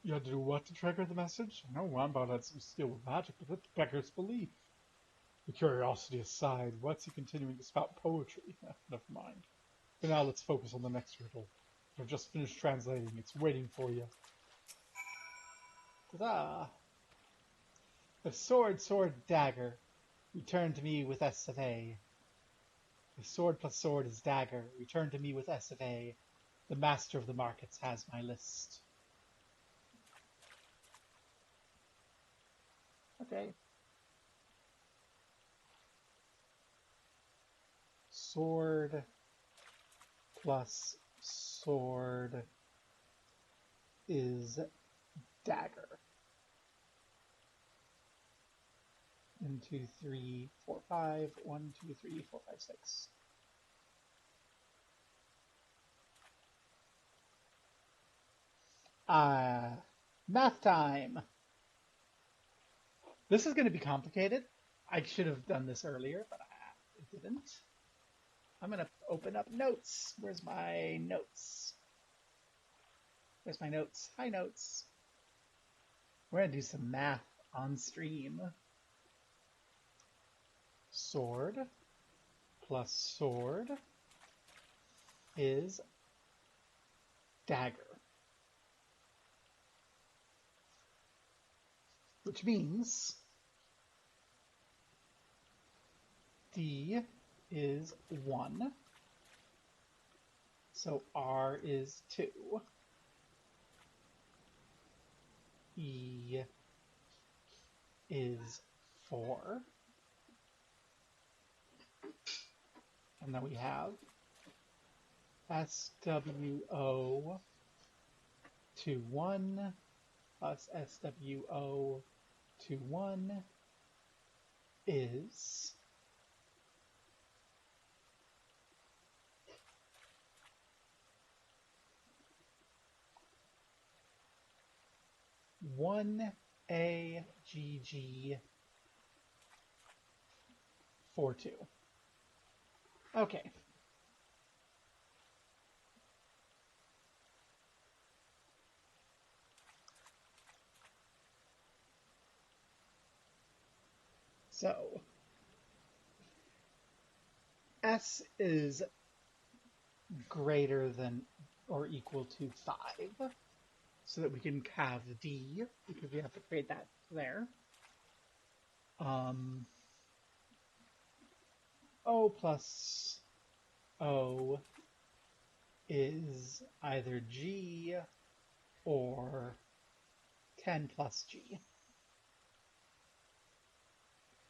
You had to do what to trigger the message? I know Wambao lets him steal with magic, but that beggars belief. The curiosity aside, what's he continuing to spout poetry? Never mind. For now, let's focus on the next riddle. I've just finished translating. It's waiting for you. Ta-da! The sword, dagger. Return to me with S of A. The sword plus sword is dagger. Return to me with S of A. The master of the markets has my list. Okay. Sword plus sword is dagger. 1, 2, 3, 4, 5. 1, 2, 3, 4, 5, 6. Math time. This is going to be complicated. I should have done this earlier, but I didn't. I'm going to open up notes. Where's my notes? Where's my notes? Hi, notes. We're going to do some math on stream. Sword plus sword is dagger. Which means D is 1. So R is 2. E is 4. And then we have SWO to 1 plus SWO to 1 is 1 AGG 42. Okay. So, S is greater than or equal to 5, so that we can have D, because we have to create that there. O plus O is either G or 10 plus G.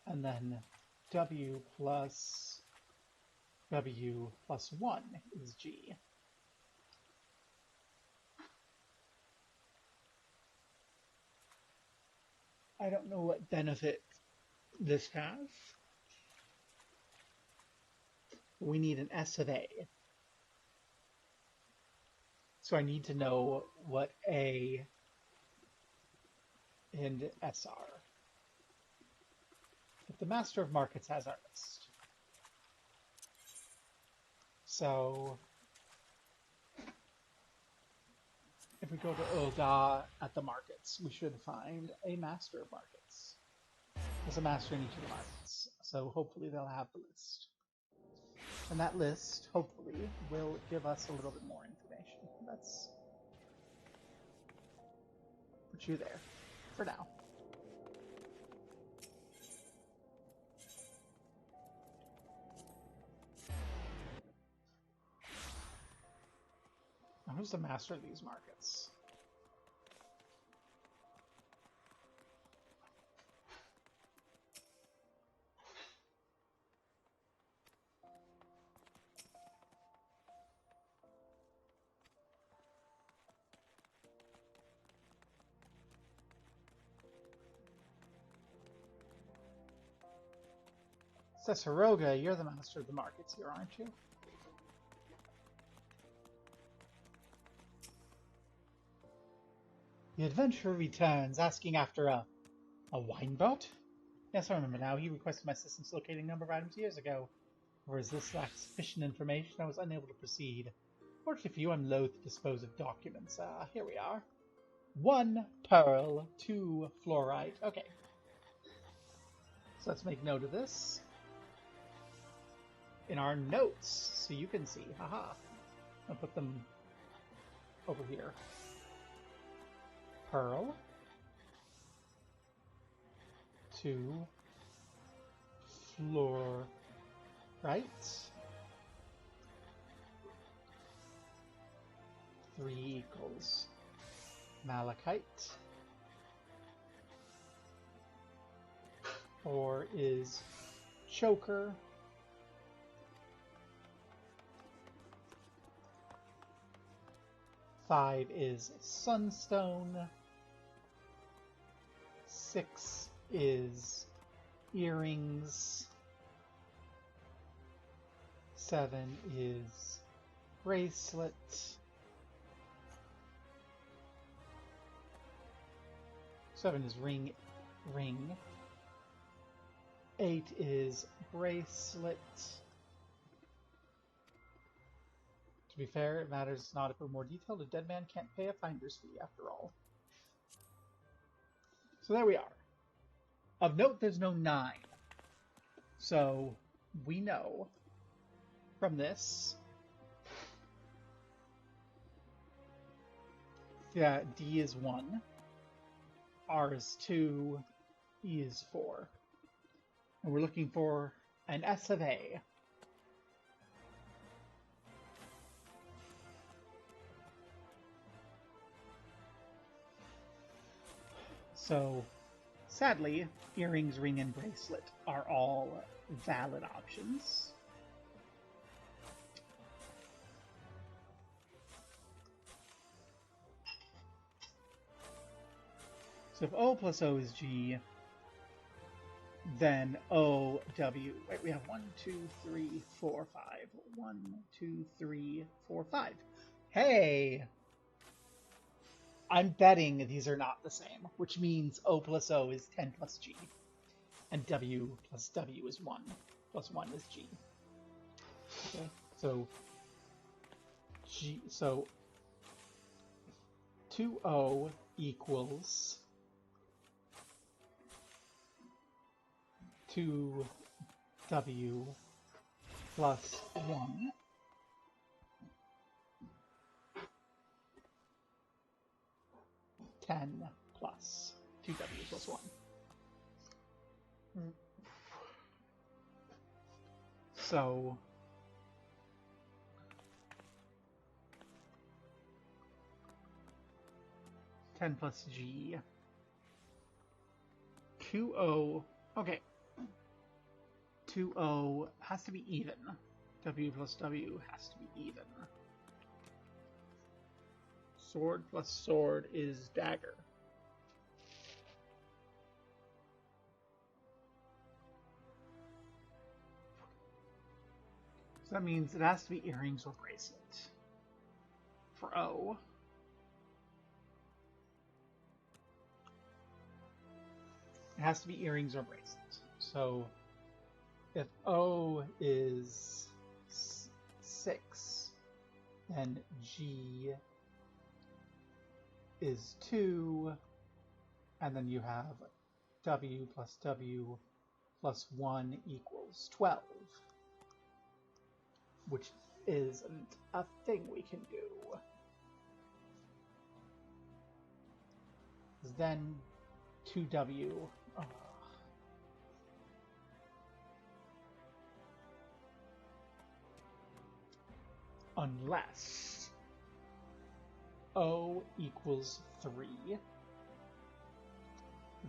And then W plus 1 is G. I don't know what benefit this path. We need an S of A. So I need to know what A and S are. But the Master of Markets has our list. So if we go to Ulda at the markets, we should find a Master of Markets. There's a master in each of the markets. So hopefully they'll have the list. And that list, hopefully, will give us a little bit more information. Let's put you there for now. Now, who's the master of these markets? Cesaroga, you're the master of the markets here, aren't you? The adventurer returns, asking after a wine boat? Yes, I remember now. He requested my assistance locating a number of items years ago. Whereas this lacked sufficient information, I was unable to proceed. Fortunately for you, I'm loath to dispose of documents. Here we are. 1 pearl, 2 fluorite. Okay. So let's make note of this in our notes so you can see. Haha. I'll put them over here. Pearl. 2 fluorite. 3 equals malachite. 4 is choker. 5 is sunstone. 6 is earrings. 7 is bracelet. 7 is ring. 8 is bracelet. To be fair, it matters not if we're more detailed. A dead man can't pay a finder's fee, after all. So there we are. Of note, there's no 9. So we know from this that D is 1, R is 2, E is 4. And we're looking for an S of A. So, sadly, earrings, ring, and bracelet are all valid options. So if O plus O is G, then O, W, wait, we have 1, 2, 3, 4, 5. 1, 2, 3, 4, 5. Hey! I'm betting these are not the same, which means O plus O is 10 plus G, and W plus W is 1, plus 1 is G. Okay, so G, so 2O equals 2W plus 1. Plus 2W plus 1. So ten plus G. 2O. Okay. 2O has to be even. W plus W has to be even. Sword plus sword is dagger. So that means it has to be earrings or bracelet. For O. It has to be earrings or bracelet. So if O is 6, then G is 2, and then you have W plus 1 equals 12, which isn't a thing we can do. Then 2W. Unless O equals 3,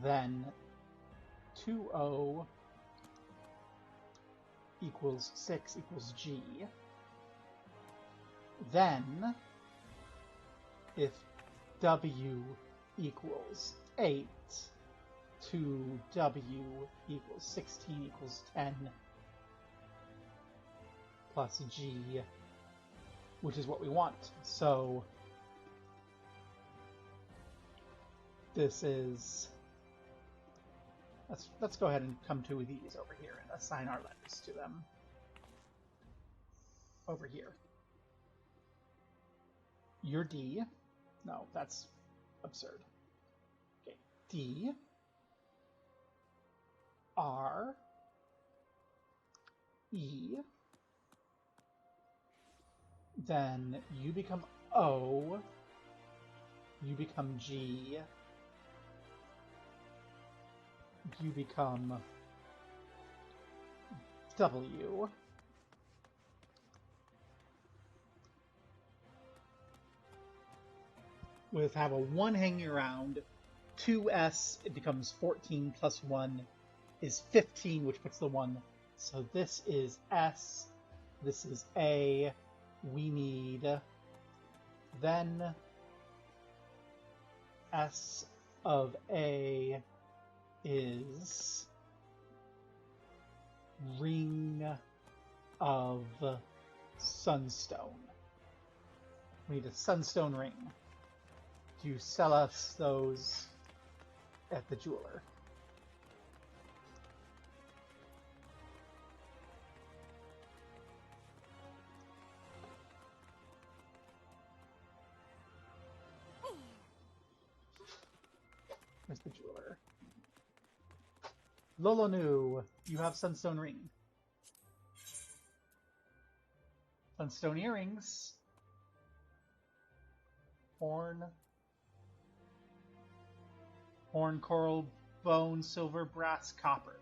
then 2O equals 6 equals G. Then, if W equals 8, 2W equals 16 equals 10 plus G, which is what we want. So this is, let's go ahead and come to these over here and assign our letters to them. Over here. You're D. No, that's absurd. Okay, D, R, E, then you become O, you become G, you become W, with have a 1 hanging around, 2S, it becomes 14 plus 1 is 15, which puts the 1. So this is S, this is A, we need then S of A is Ring of Sunstone. We need a Sunstone ring. Do you sell us those at the jeweler? Where's the jeweler? Lolonu, you have Sunstone ring. Sunstone earrings. Horn, coral, bone, silver, brass, copper.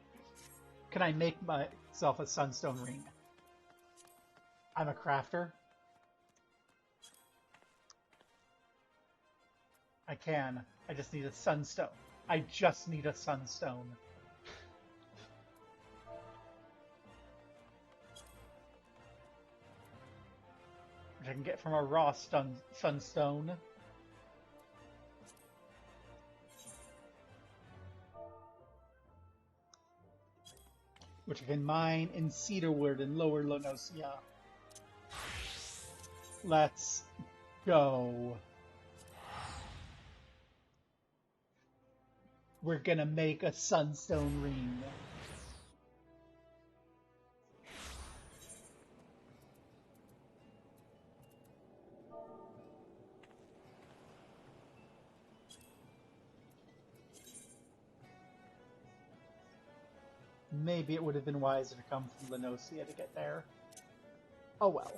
Can I make myself a sunstone ring? I'm a crafter. I can. I just need a sunstone. I just need a sunstone. Which I can get from a raw sunstone. Which I can mine in Cedarwood and Lower Lenosia. Let's go. We're gonna make a sunstone ring. Maybe it would have been wiser to come from Lenosia to get there. Oh well.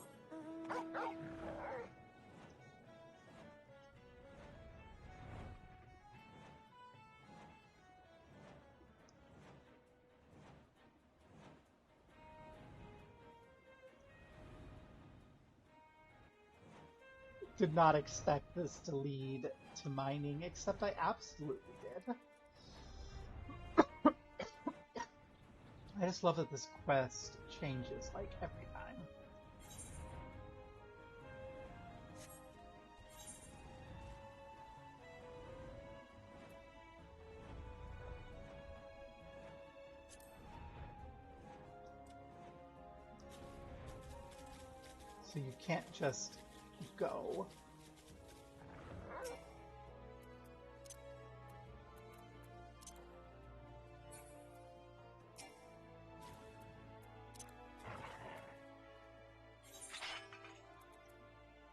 Did not expect this to lead to mining, except I absolutely did. I just love that this quest changes, like, every time. So you can't just go.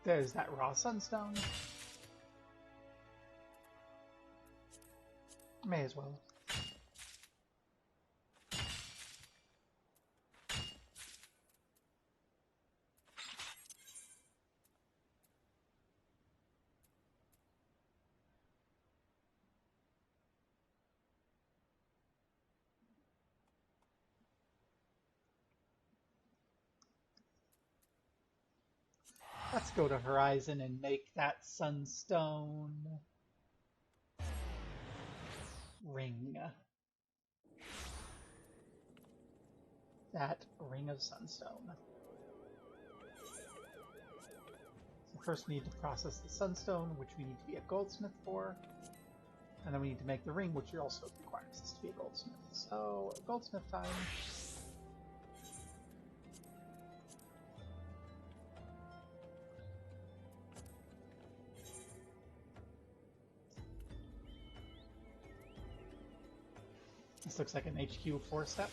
There's that raw sunstone. May as well. Let's go to Horizon and make that sunstone ring. That ring of sunstone. So first we need to process the sunstone, which we need to be a goldsmith for. And then we need to make the ring, which also requires us to be a goldsmith. So, goldsmith time. This looks like an HQ 4-step.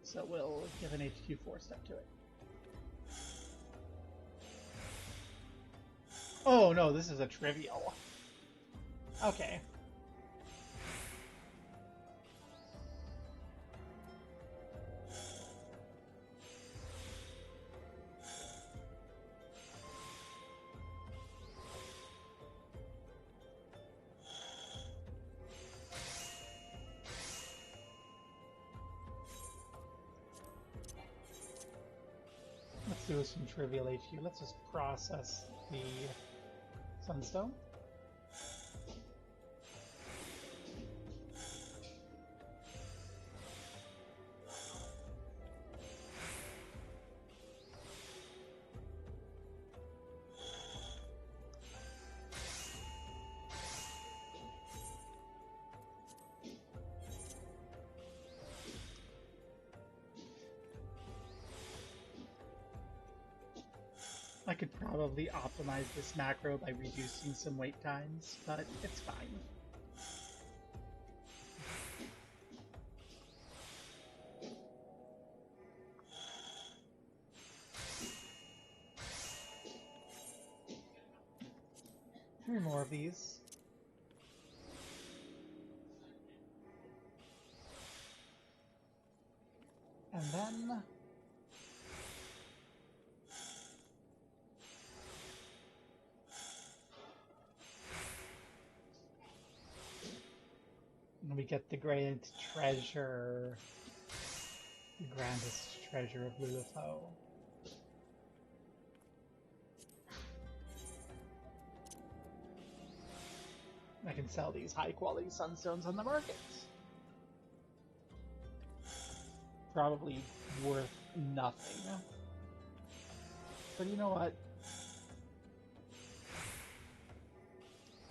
So we'll give an HQ 4-step to it. Oh no, this is a trivial. Okay. Let's do some trivial HQ. Let's just process the sunstone. I could probably optimize this macro by reducing some wait times, but it's fine. Three more of these. And then we get the great treasure, the grandest treasure of Lulafo. I can sell these high-quality sunstones on the market. Probably worth nothing. But you know what?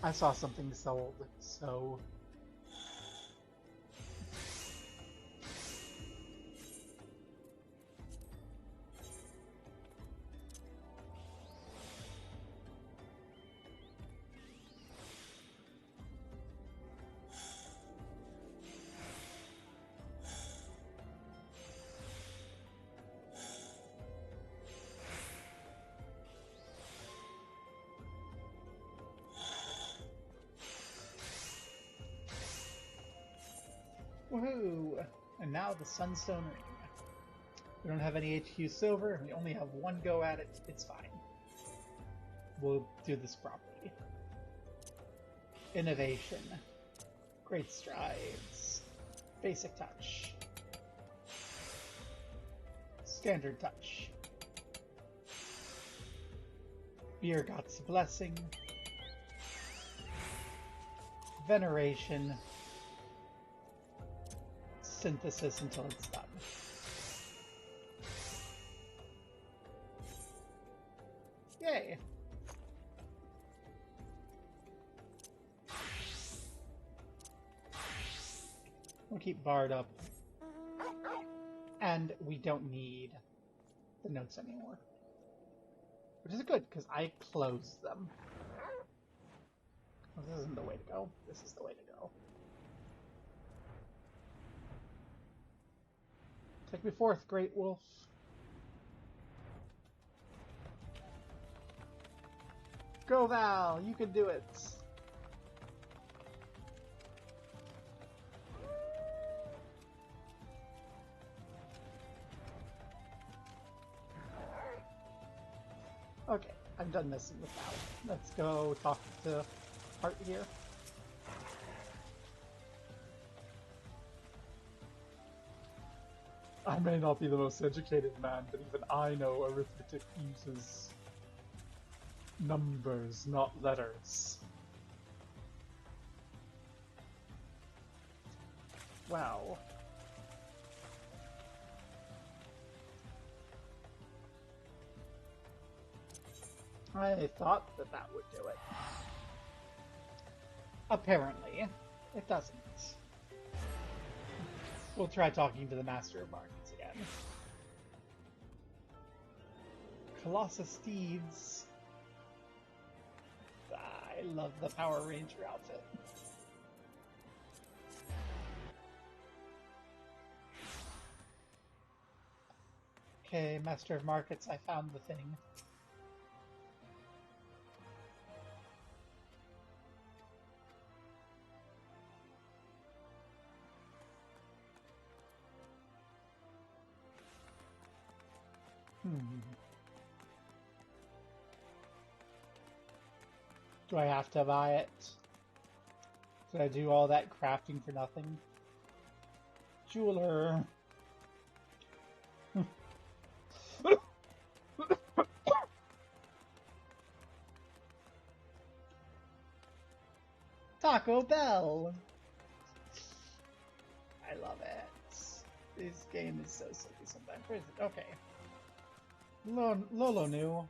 I saw something sold, so... Woohoo! And now the Sunstone Ring. We don't have any HQ silver, we only have one go at it, it's fine. We'll do this properly. Innovation. Great strides. Basic touch. Standard touch. Beergot's Blessing. Veneration. Synthesis until it's done. Yay! We'll keep Bard up. And we don't need the notes anymore. Which is good, because I closed them. Well, this isn't the way to go. This is the way to go. Take me forth, great wolf. Go, Val! You can do it! Okay, I'm done messing with Val. Let's go talk to Hart here. I may not be the most educated man, but even I know arithmetic uses numbers, not letters. Wow. I thought that that would do it. Apparently, it doesn't. We'll try talking to the Master of Markets again. Colossus Steeds. I love the Power Ranger outfit. Okay, Master of Markets, I found the thing. Do I have to buy it? Did I do all that crafting for nothing? Jeweler. Taco Bell. I love it. This game is so silly sometimes. Where is it? Okay. Lolo knew.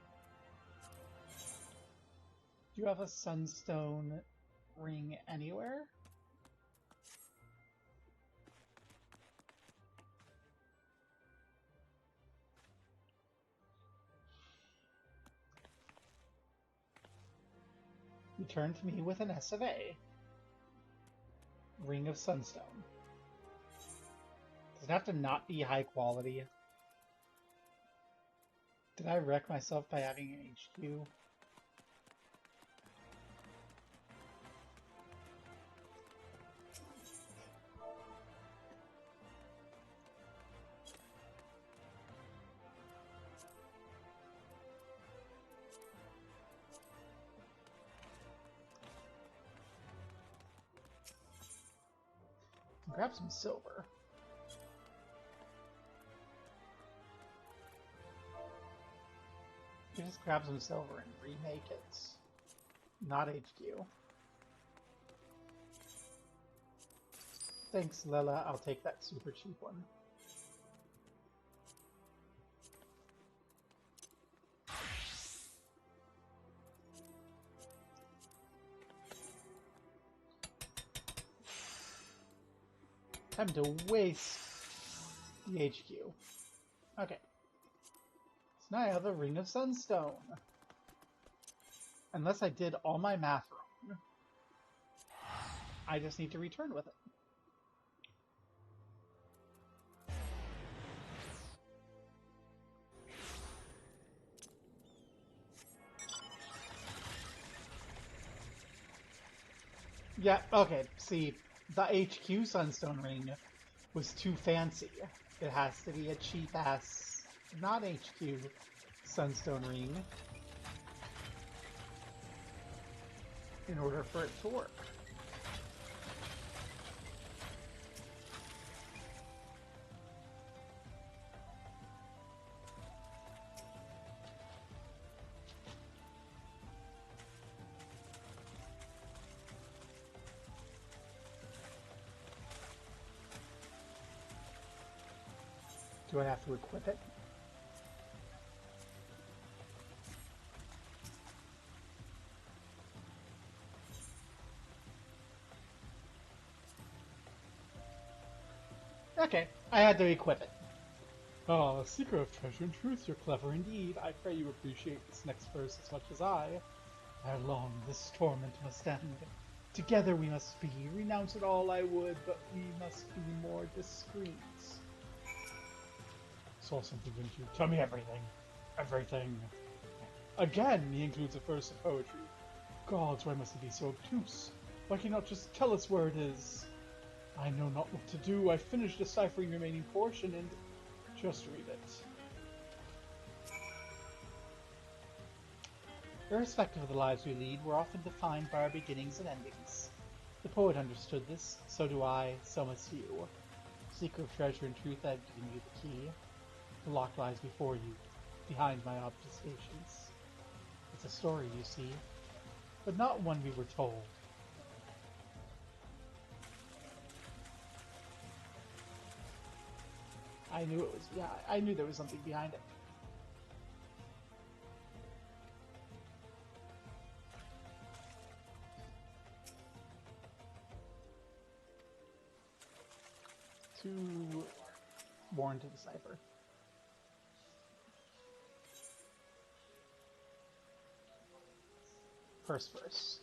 Do you have a sunstone ring anywhere? Return to me with an S of A. Ring of Sunstone. Does it have to not be high quality? Did I wreck myself by having an HQ? Grab some silver. You just grab some silver and remake it. Not HQ. Thanks, Lila. I'll take that super cheap one. Time to waste the HQ. Okay. So now I have a Ring of Sunstone. Unless I did all my math wrong. I just need to return with it. Yeah, okay, see, the HQ Sunstone Ring was too fancy. It has to be a cheap-ass, not HQ Sunstone Ring in order for it to work. Do I have to equip it? Okay, I had to equip it. Ah, seeker of treasure and truth, you're clever indeed. I pray you appreciate this next verse as much as I. Ere long, this torment must end. Together we must be. Renounce it all I would, but we must be more discreet. Saw something, didn't you? Tell me everything. Everything. Again, he includes a verse of poetry. Gods, why must he be so obtuse? Why can he not just tell us where it is? I know not what to do. I finished deciphering the remaining portion and just read it. Irrespective of the lives we lead, we're often defined by our beginnings and endings. The poet understood this, so do I, so must you. Seeker of treasure and truth, I've given you the key. The lock lies before you, behind my obfuscations. It's a story, you see, but not one we were told. I knew it was, yeah, I knew there was something behind it. Too born to decipher. First verse.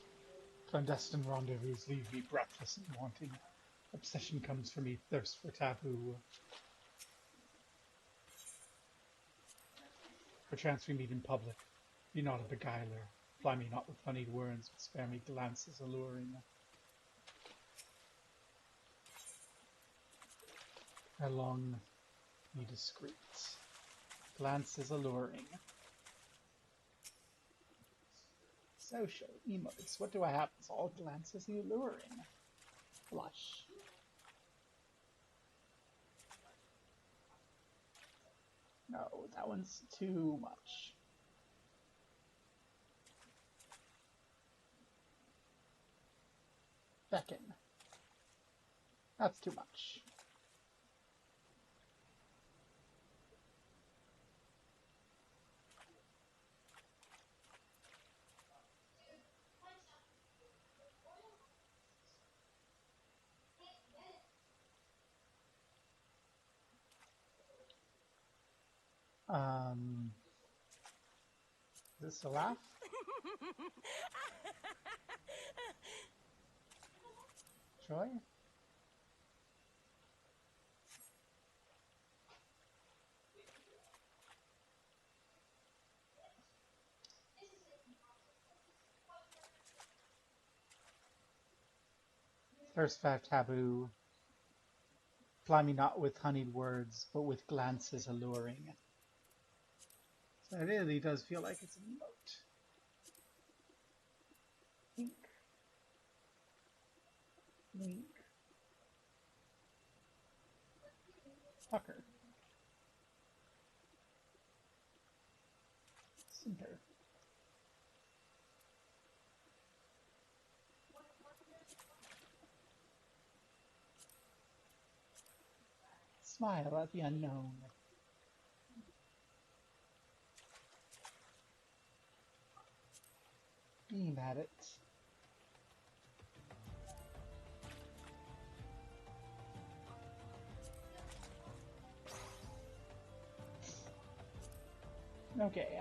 Clandestine rendezvous leave me breathless and wanting. Obsession comes for me, thirst for taboo. Perchance we meet in public. Be not a beguiler. Fly me not with honeyed words, but spare me glances alluring. Ere long, be discreet. Glances alluring. Social emotes. What do I have? It's all glances alluring. Blush. No, that one's too much. Beckon. That's too much. Is this a laugh? Joy? First fact taboo. Fly me not with honeyed words, but with glances alluring. So it really does feel like it's an emote. Wink. Wink. Pucker. Simper. Smile at the unknown. Beam at it. Okay,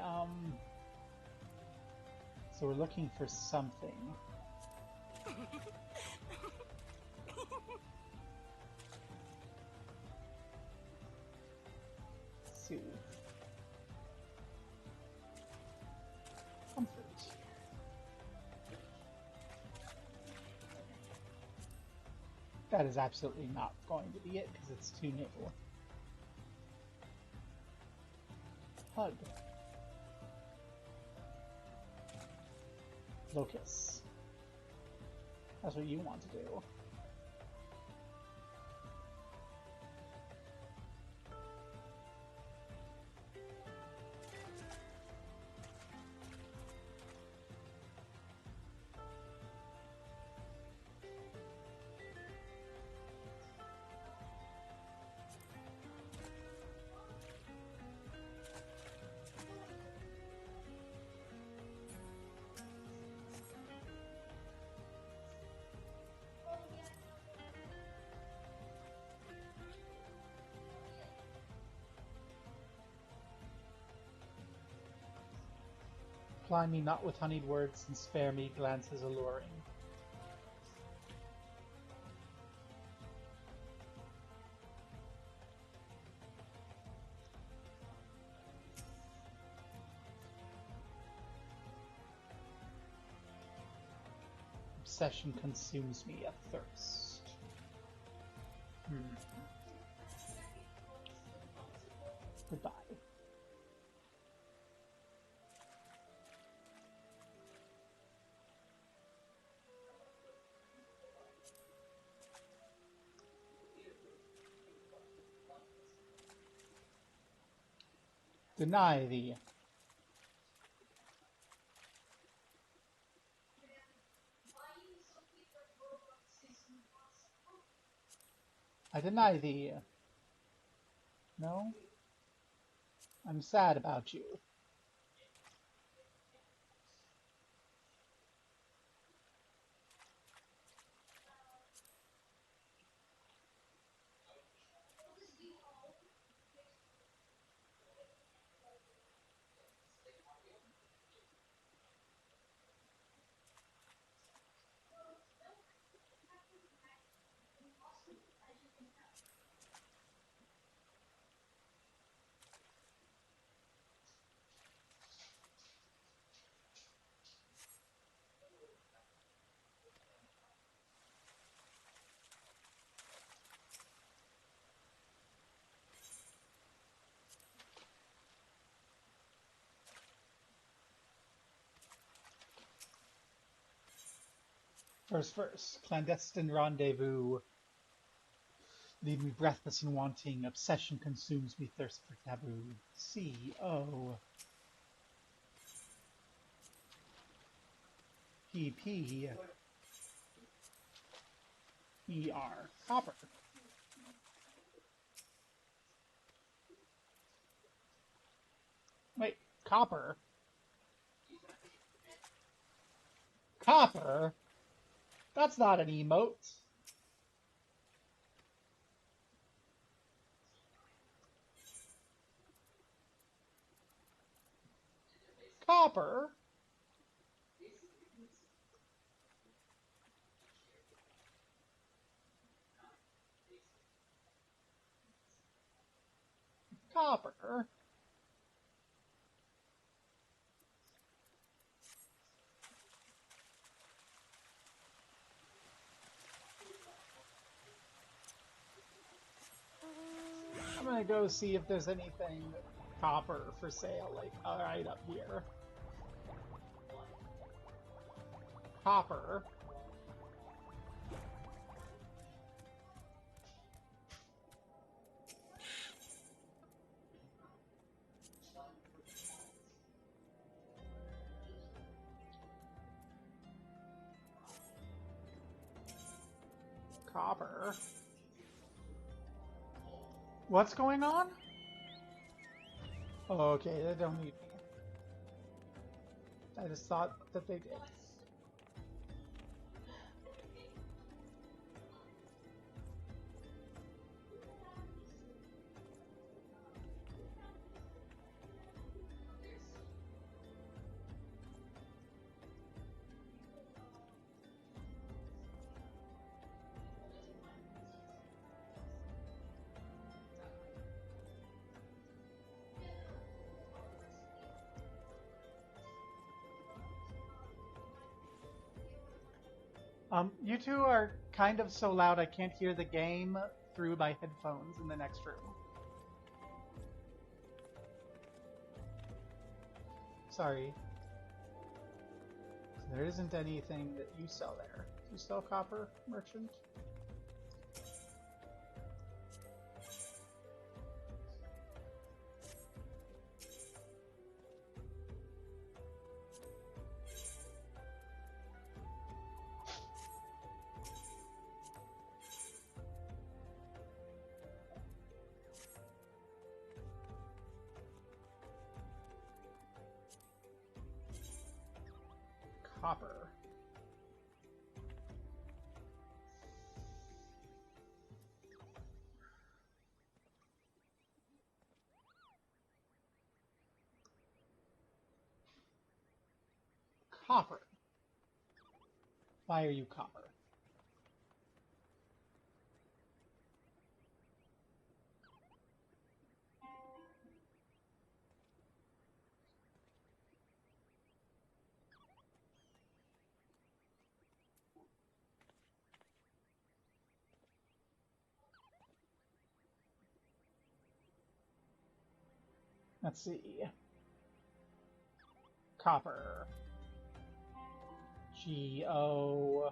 so we're looking for something. Soothe. Comfort. That is absolutely not going to be it because it's too new. Hug. Locus. That's what you want to do. Ply me not with honeyed words, and spare me glances alluring. Obsession consumes me a thirst. Goodbye. Deny thee. I deny thee. No? I'm sad about you. First verse. Clandestine rendezvous. Leave me breathless and wanting. Obsession consumes me, thirst for taboo. C-O. P-P-E-R. Copper. Wait, copper? Copper? That's not an emote. Copper? Copper? I'm gonna go see if there's anything copper for sale, like, right up here. Copper. Copper. What's going on? Oh, okay, they don't need me. I just thought that they did. You two are kind of so loud I can't hear the game through my headphones in the next room. Sorry. There isn't anything that you sell there. Do you sell copper, merchant? Copper. copper. Why are you copper? Let's see. Copper. G-O...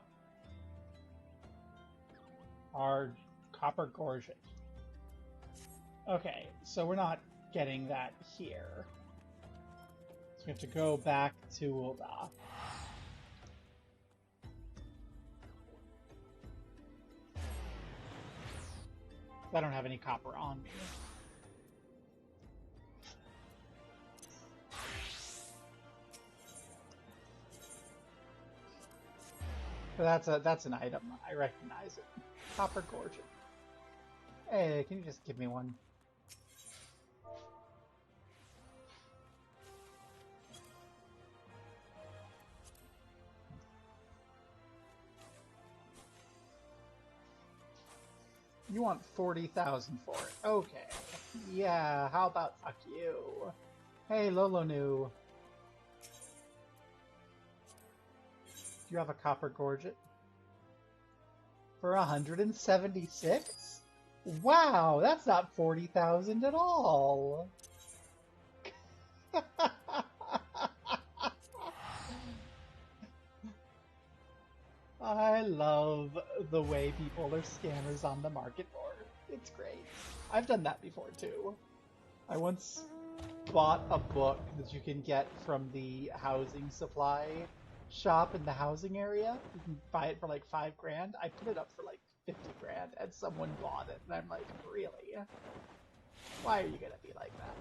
R... Copper Gorget. Okay, so we're not getting that here. So we have to go back to Ul'dah. I don't have any copper on me. But that's an item. I recognize it. Copper Gorget. Hey, can you just give me one? You want 40,000 for it. Okay. Yeah, how about fuck you? Hey, Lolonu. Do you have a Copper Gorget? For 176? Wow, that's not 40,000 at all. I love the way people are scammers on the market board. It's great. I've done that before too. I once bought a book that you can get from the housing supply shop in the housing area. You can buy it for like $5 grand. I put it up for like 50 grand and someone bought it and I'm like, really? Why are you gonna be like that?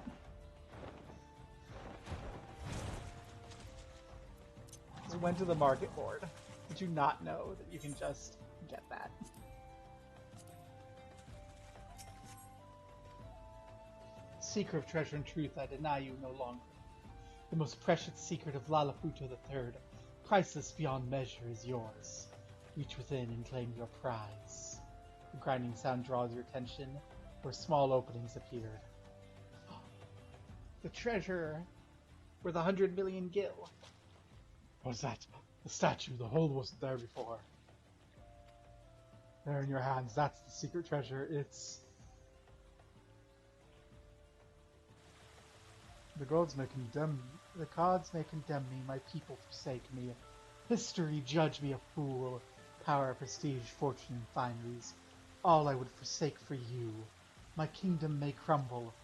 Just went to the market board. Did you not know that you can just get that? Seeker of treasure and truth, I deny you no longer. The most precious secret of Lalaputo III, priceless beyond measure, is yours. Reach within and claim your prize. The grinding sound draws your attention, where small openings appeared. The treasure worth 100 million gil. What's that? The statue, the hole wasn't there before. There in your hands, that's the secret treasure. It's... The gods may condemn me, my people forsake me. History judge me a fool. Power, prestige, fortune, and fineries. All I would forsake for you. My kingdom may crumble.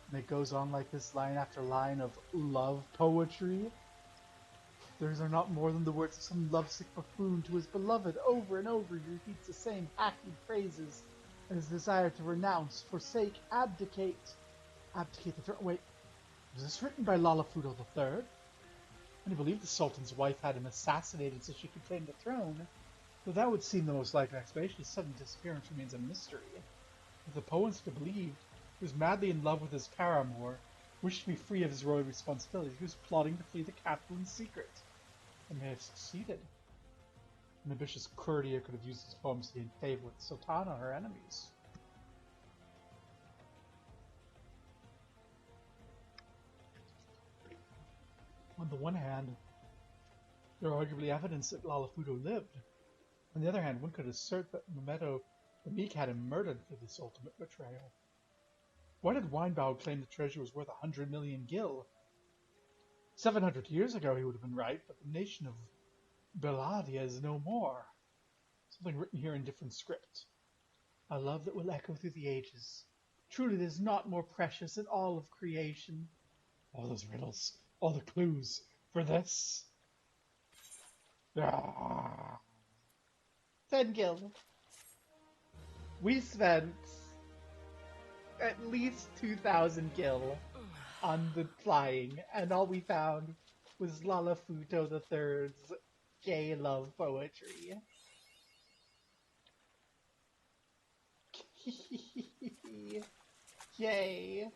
And it goes on like this, line after line of love poetry. Theirs are not more than the words of some lovesick buffoon to his beloved. Over and over he repeats the same hackneyed phrases, and his desire to renounce, forsake, abdicate. Abdicate the throne. Wait, was this written by Lalafudo III? And I believe the Sultan's wife had him assassinated so she could claim the throne. Though that would seem the most likely explanation, his sudden disappearance remains a mystery. If the poet's to believe, he was madly in love with his paramour, wished to be free of his royal responsibilities. He was plotting to flee the capital in secret. And may have succeeded. An ambitious courtier could have used his poems to be in favor with Sultana, her enemies. On the one hand, there are arguably evidence that Lalafudo lived. On the other hand, one could assert that Mamedo the Meek had him murdered for this ultimate betrayal. Why did Weinbau claim the treasure was worth 100 million gil? 700 years ago he would have been right, but the nation of Beladia is no more. Something written here in different script. A love that will echo through the ages. Truly there's not more precious in all of creation. All those riddles, all the clues, for this. 10 gil. We spent at least 2,000 gil on the flying, and all we found was Lalafuto III's gay love poetry. Yay.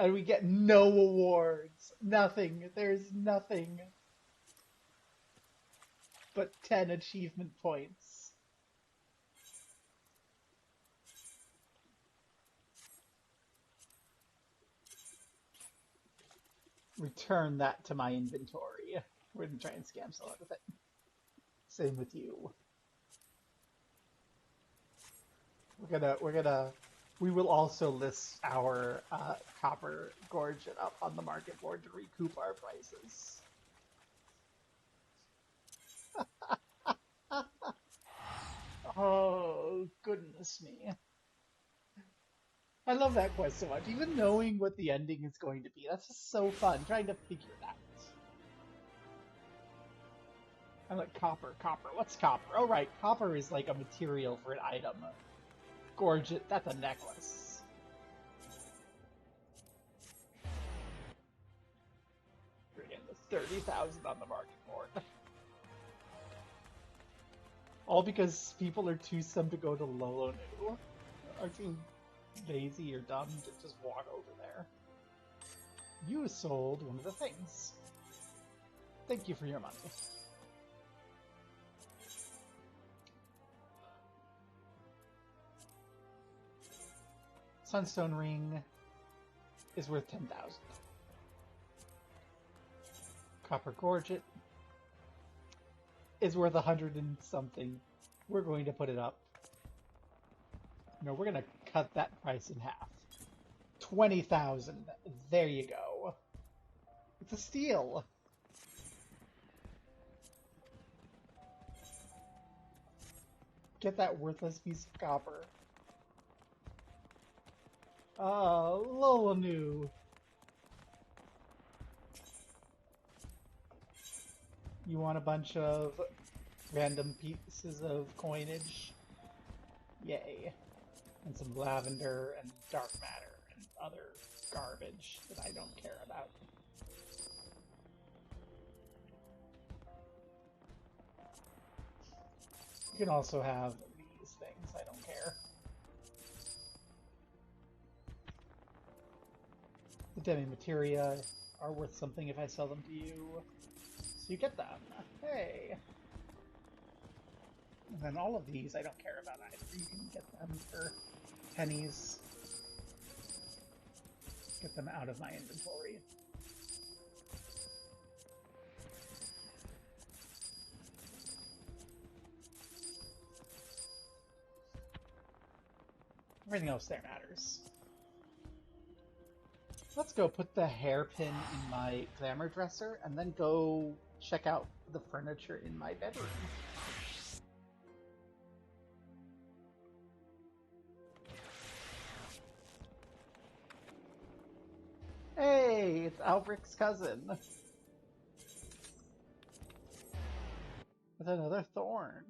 And we get no awards. Nothing. There's nothing but 10 achievement points. Return that to my inventory. We're gonna try and scam someone with it. Same with you. We will also list our copper gorget up on the market board to recoup our prices. Oh, goodness me. I love that quest so much. Even knowing what the ending is going to be, that's just so fun, trying to figure it out. I'm like, copper. What's copper? Oh, right, copper is like a material for an item. Gorget, that's a necklace. Again, the 30,000 on the market board. All because people are too stumped to go to Lolonu. Are too lazy or dumb to just walk over there. You sold one of the things. Thank you for your money. Sunstone ring is worth 10,000. Copper gorget is worth 100 and something. We're going to put it up. No, we're going to cut that price in half. 20,000. There you go. It's a steal. Get that worthless piece of copper. Lolonu. You want a bunch of random pieces of coinage? Yay. And some lavender and dark matter and other garbage that I don't care about. You can also have these things, I don't care. The demi-materia are worth something if I sell them to you. So you get them. Hey! And then all of these I don't care about either. You can get them for pennies. Get them out of my inventory. Everything else there matters. Let's go put the hairpin in my glamour dresser and then go check out the furniture in my bedroom. Hey, it's Albric's cousin. With another thorn.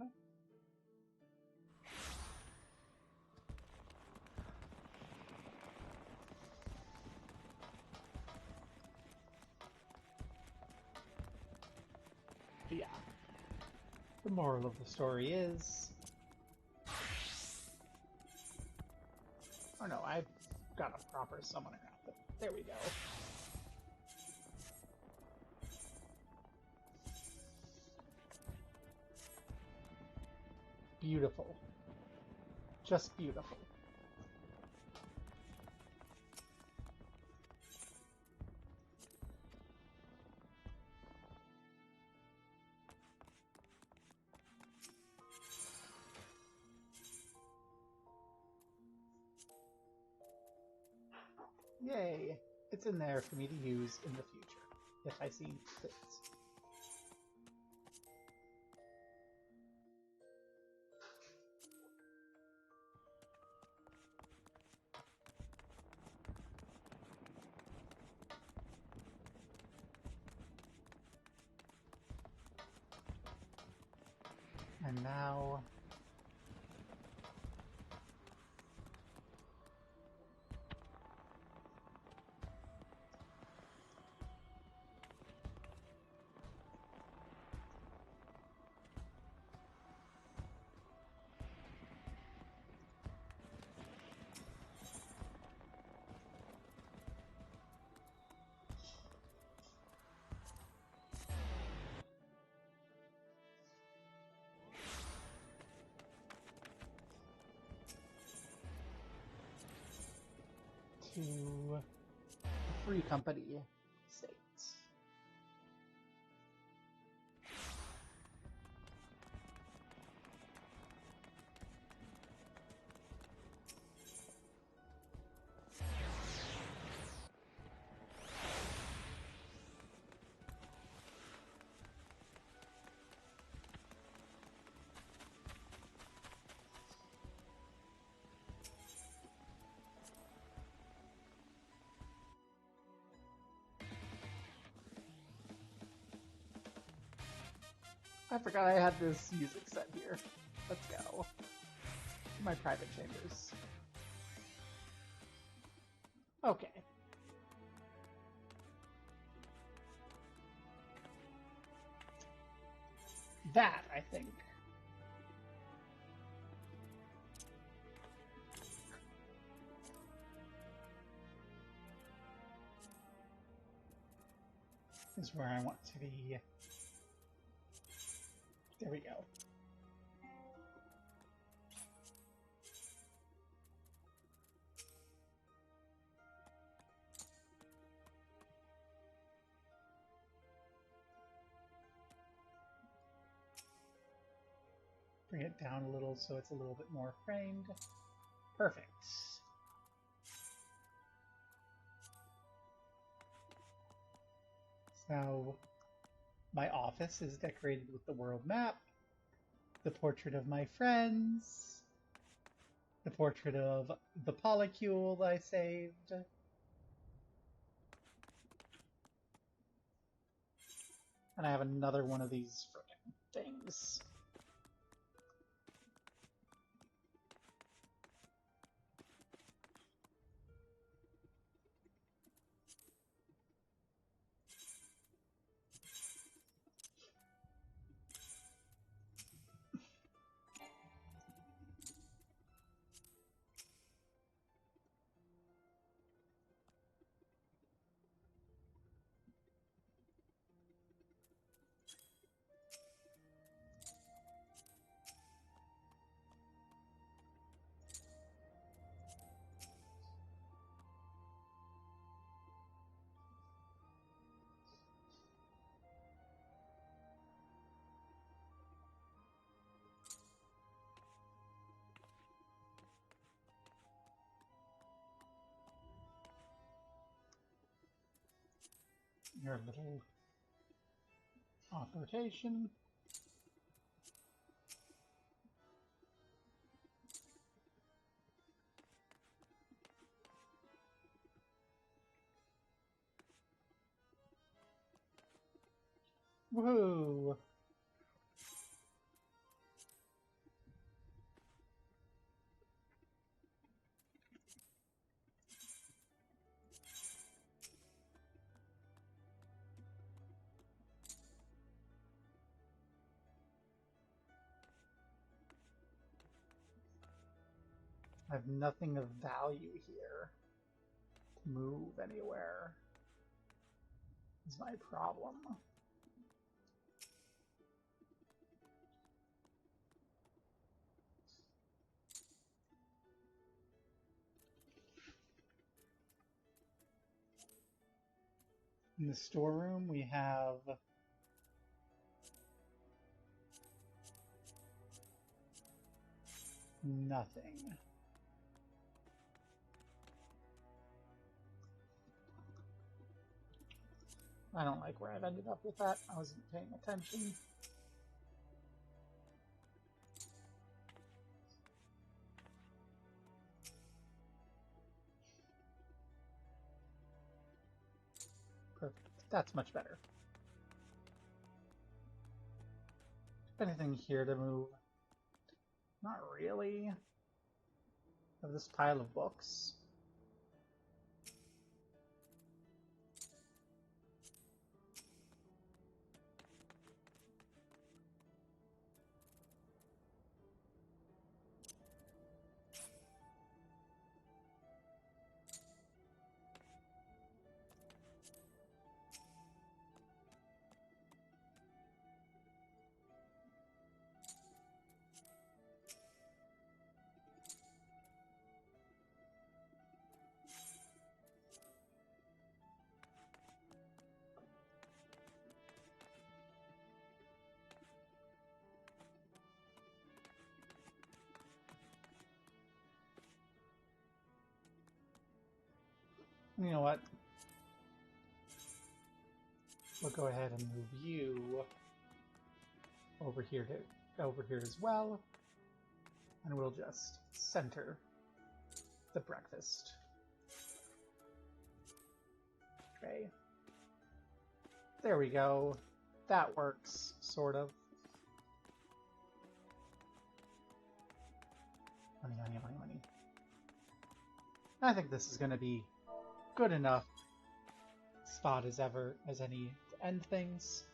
Yeah. The moral of the story is... Oh no, I've got a proper summoner outfit. There we go. Beautiful. Just beautiful. Yay! It's in there for me to use in the future, if I see fit. And now... to Free Company States. I forgot I had this music set here. Let's go. My private chambers. Okay. That, I think. Is where I want to be. There we go. Bring it down a little so it's a little bit more framed. Perfect. So, my office is decorated with the world map, the portrait of my friends, the portrait of the polycule I saved. And I have another one of these frickin' things. Your little off rotation. Woohoo! I have nothing of value here to move anywhere. Is my problem. In the storeroom, we have nothing. I don't like where I've ended up with that. I wasn't paying attention. Perfect. That's much better. Anything here to move? Not really. I have this pile of books. You know what? We'll go ahead and move you over here as well, and we'll just center the breakfast tray. There we go. That works, sort of. Money, money, money, money. I think this is going to be good enough spot as any to end things.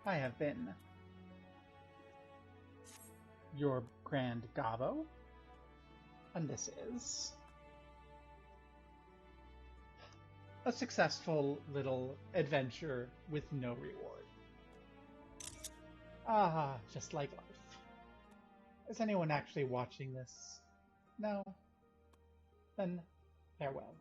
I have been your Grand Gabo, and this is a successful little adventure with no reward. Ah, just like life. Is anyone actually watching this? No? Then farewell.